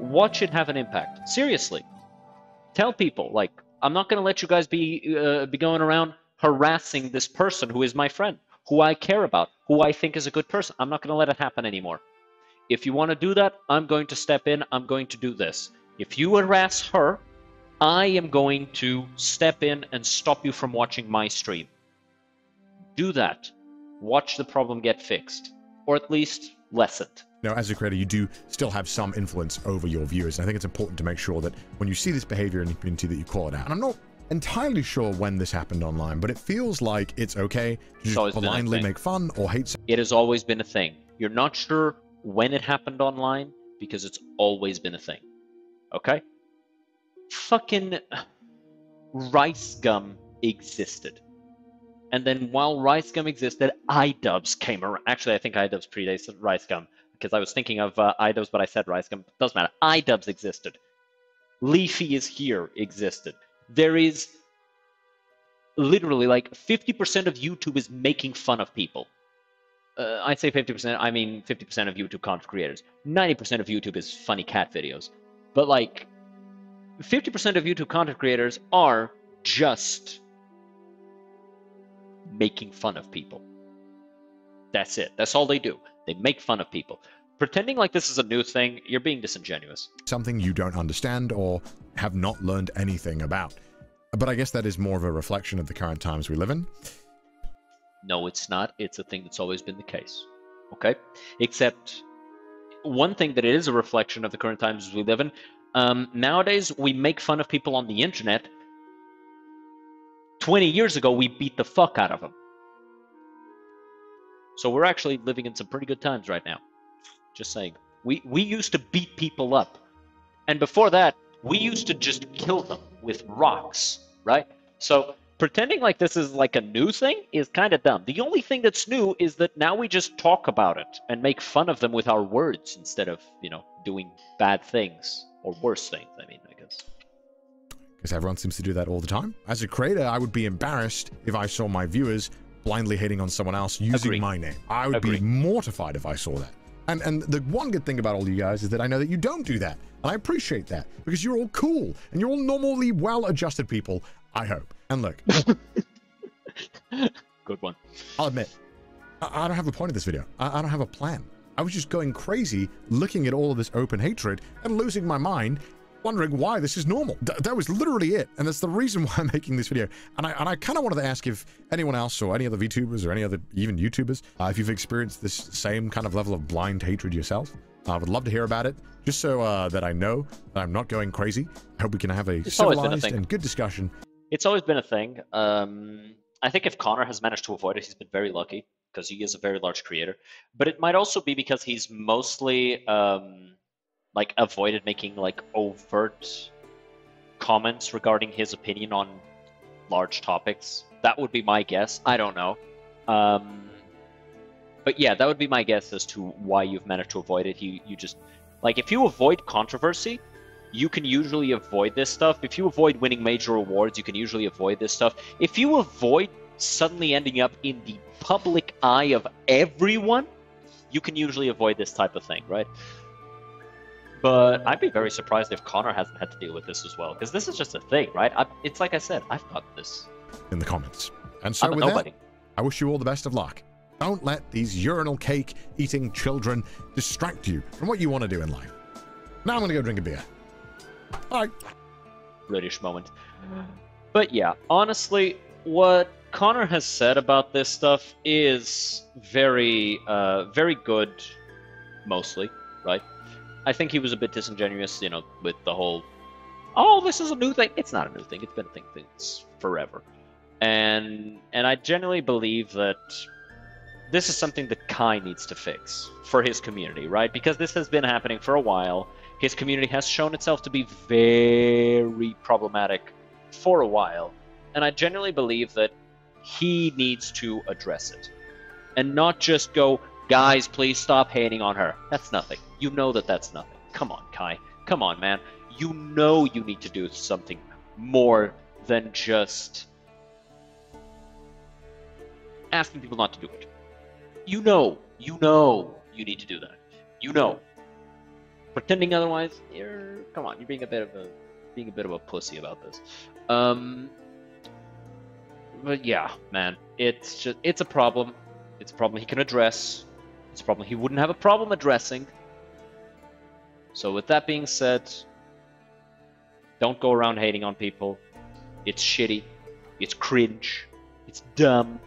Watch it have an impact. Seriously. Tell people, like, I'm not going to let you guys be going around harassing this person who is my friend, who I care about, who I think is a good person. I'm not going to let it happen anymore. If you want to do that, I'm going to step in. I'm going to do this. If you harass her, I am going to step in and stop you from watching my stream. Do that. Watch the problem get fixed. Or at least lessened. Now, as a creator, you do still have some influence over your viewers. And I think it's important to make sure that when you see this behavior in the community that you call it out. And I'm not entirely sure when this happened online, but it feels like it's okay to just blindly make fun or hate. It has always been a thing. You're not sure when it happened online because it's always been a thing. Okay? Fucking Rice Gum existed. And then while Rice Gum existed, iDubbbz came around. Actually, I think iDubbbz predates Rice Gum because I was thinking of iDubbbz, but I said Rice Gum. Doesn't matter. iDubbbz existed. Leafy is here existed. There is literally like 50% of YouTube is making fun of people. I say 50%, I mean 50% of YouTube content creators. 90% of YouTube is funny cat videos. But like, 50% of YouTube content creators are just making fun of people. That's it. That's all they do. They make fun of people. Pretending like this is a new thing, you're being disingenuous. Something you don't understand or have not learned anything about. But I guess that is more of a reflection of the current times we live in. No, it's not. It's a thing that's always been the case. Okay? Except one thing that is a reflection of the current times we live in, nowadays we make fun of people on the internet. 20 years ago, we beat the fuck out of them. So we're actually living in some pretty good times right now. Just saying. We used to beat people up. And before that, we used to just kill them with rocks, right? So pretending like this is like a new thing is kind of dumb. The only thing that's new is that now we just talk about it and make fun of them with our words instead of, you know, doing bad things or worse things, I mean, I guess. Because everyone seems to do that all the time. As a creator, I would be embarrassed if I saw my viewers blindly hating on someone else using my name. I would be mortified if I saw that. And the one good thing about all you guys is that I know that you don't do that. And I appreciate that because you're all cool and you're all normally well-adjusted people, I hope. And look. Good one. I'll admit, I don't have a point of this video. I don't have a plan. I was just going crazy looking at all of this open hatred and losing my mind, wondering why this is normal. That was literally it. And that's the reason why I'm making this video. And I kind of wanted to ask if anyone else or any other VTubers or any other even YouTubers, if you've experienced this same kind of level of blind hatred yourself. I would love to hear about it, just so that I know that I'm not going crazy. I hope we can have a civilized and good discussion. It's always been a thing. I think if Connor has managed to avoid it, he's been very lucky because he is a very large creator. But it might also be because he's mostly like avoided making like overt comments regarding his opinion on large topics. That would be my guess. I don't know. But yeah, that would be my guess as to why you've managed to avoid it. You just, like, if you avoid controversy, you can usually avoid this stuff. If you avoid winning major awards, you can usually avoid this stuff. If you avoid suddenly ending up in the public eye of everyone, you can usually avoid this type of thing, right? But I'd be very surprised if Connor hasn't had to deal with this as well, because this is just a thing, right? It's like I said, I've got this. In the comments. And so with that, I wish you all the best of luck. Don't let these urinal cake eating children distract you from what you want to do in life. Now I'm going to go drink a beer. Bye. British moment. But yeah, honestly, what Connor has said about this stuff is very, very good, mostly, right? I think he was a bit disingenuous, you know, with the whole, oh, this is a new thing. It's not a new thing. It's been a thing since forever. And I genuinely believe that this is something that Kai needs to fix for his community, right? Because this has been happening for a while. His community has shown itself to be very problematic for a while. And I genuinely believe that he needs to address it. And not just go, guys, please stop hating on her. That's nothing. You know that that's nothing. Come on, Kai. Come on, man. You know you need to do something more than just asking people not to do it. You know you need to do that. You know. Pretending otherwise, come on, you're being a bit of a pussy about this. But yeah, man, it's a problem. It's a problem he can address. It's a problem he wouldn't have a problem addressing. So with that being said, don't go around hating on people. It's shitty. It's cringe. It's dumb.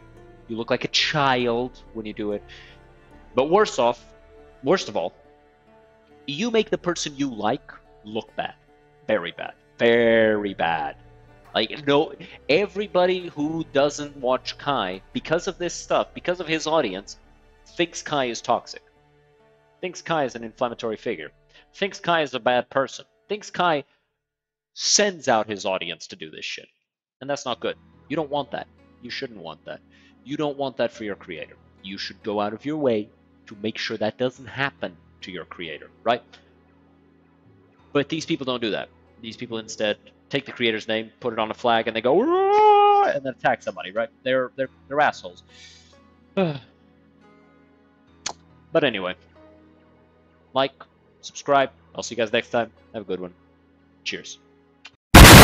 You look like a child when you do it. But worst of all, you make the person you like look bad. Very bad. Very bad. Like, no, everybody who doesn't watch Kai, because of this stuff, because of his audience, thinks Kai is toxic. Thinks Kai is an inflammatory figure. Thinks Kai is a bad person. Thinks Kai sends out his audience to do this shit. And that's not good. You don't want that. You shouldn't want that. You don't want that for your creator. You should go out of your way to make sure that doesn't happen to your creator, right? But these people don't do that. These people instead take the creator's name, put it on a flag, and they go, "Roar!" and then attack somebody, right? They're assholes. But anyway, like, subscribe. I'll see you guys next time. Have a good one. Cheers.